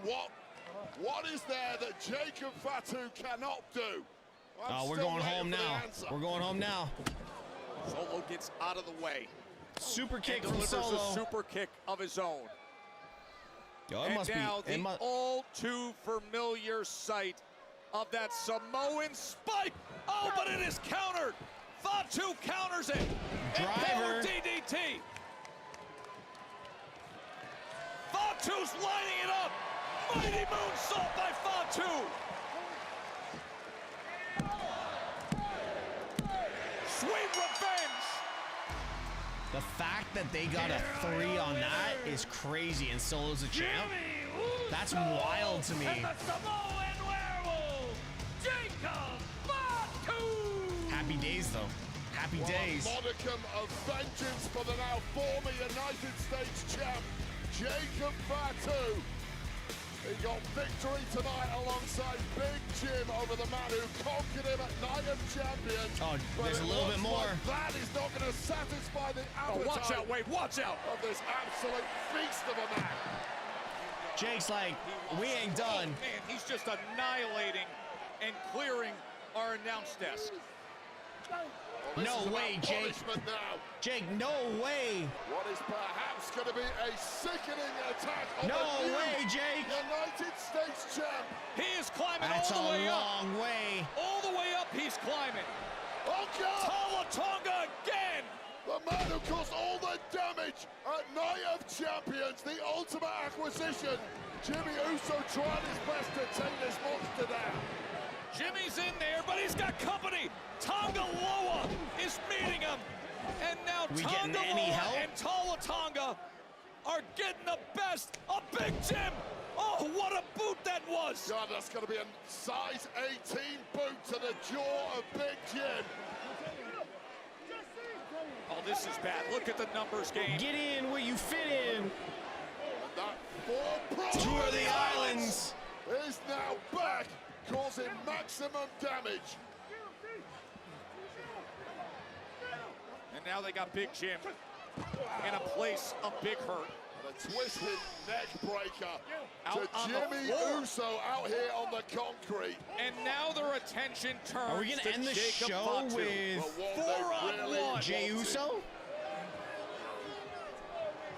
What is there that Jacob Fatu cannot do? Oh, we're going home now. We're going home now. Solo gets out of the way. Super kick and from delivers Solo. a super kick of his own. Yo, it And must now be. the all too familiar sight of that Samoan spike. Oh, but it is countered. Fatu counters it. Driver. DDT. Fatu's lining it up. Mighty moonsault by Fatu. Sweet revenge. The fact that they got a 3 on that is crazy, and Solo's a champ. That's wild to me. And the Samoan werewolf, Jacob Fatu. Happy days, though. Happy days. A modicum of vengeance for the now former United States champ, Jacob Fatu. He got victory tonight alongside Big Jim over the man who conquered him at Night of Champions. Oh, there's a little bit more. Like that is not going to satisfy the appetite. Watch out, Wade, watch out. Of this absolute feast of a man. Jake's like, we ain't done. Oh, man, he's just annihilating and clearing our announce desk. No way, Jake. Now. Jake, no way. What is perhaps going to be a sickening attack on No the new way, Jake. United States champ. He is climbing That's all the way a up. long way. All the way up, he's climbing. Oh, God. Talatonga again. The man who caused all the damage at Night of Champions, the ultimate acquisition. Jimmy Uso tried his best to take this monster down. Jimmy's in there, but he's got company. Tonga Loa is meeting him. And now We Tonga getting any Loa help? and Talatonga are getting the best of Big Jim. Oh, what a boot that was. God, that's going to be a size 18 boot to the jaw of Big Jim. Oh, this is bad. Look at the numbers game. Get in where you fit in. And that four-pronged Tour of the Islands is now back, causing maximum damage. And now they got Big Jim in a place of big hurt. And a twisted neck breaker Out to on the Jimmy floor. Uso out here on the concrete. And now their attention turns Are we gonna to end the Jacob show Fatu. with The one they really 4-on-1. Jey wanted. Uso?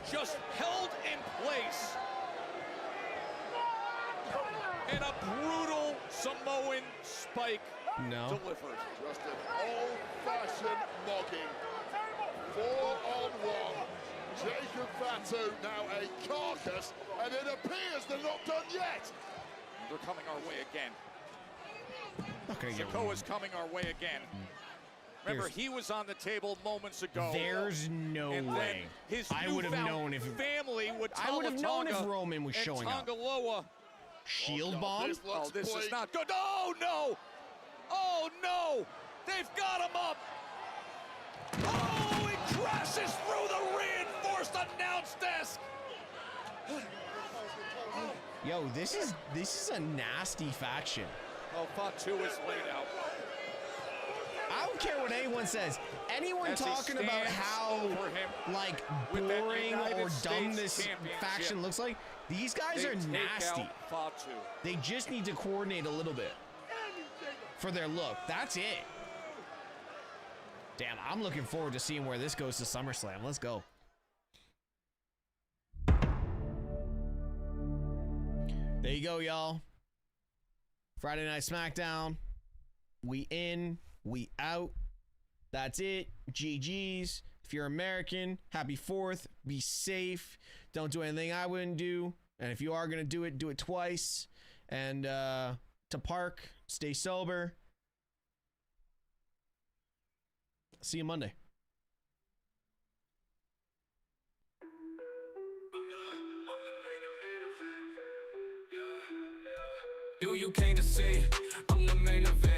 Just held in place. And a brutal Samoan spike No. delivered. Just an old-fashioned mogging. 4-on-1. Jacob Fatu now a carcass, and it appears they're not done yet. They're coming our way again. Not gonna get Sikoa's coming our way again. Remember, he was on the table moments ago. There's no way. His I would have known if family would. I would have known if Roman was showing up. Tongaloa. Shield bomb? Oh, this is not good. Oh no! Oh no! They've got him up. Oh, he crashes through the reinforced announce desk. Yo, this is a nasty faction. Oh, Fatu is laid out. I don't care what anyone says. Anyone talking about how like boring or dumb this faction looks like, these guys are nasty. They just need to coordinate a little bit for their look. That's it. Damn, I'm looking forward to seeing where this goes to SummerSlam. Let's go. There you go, y'all. Friday Night Smackdown. We in, we out. That's it. GG's. If you're American, happy 4th. Be safe. Don't do anything I wouldn't do. And if you are going to do it twice. And to park, stay sober. See you Monday. You came to see, I'm the main event.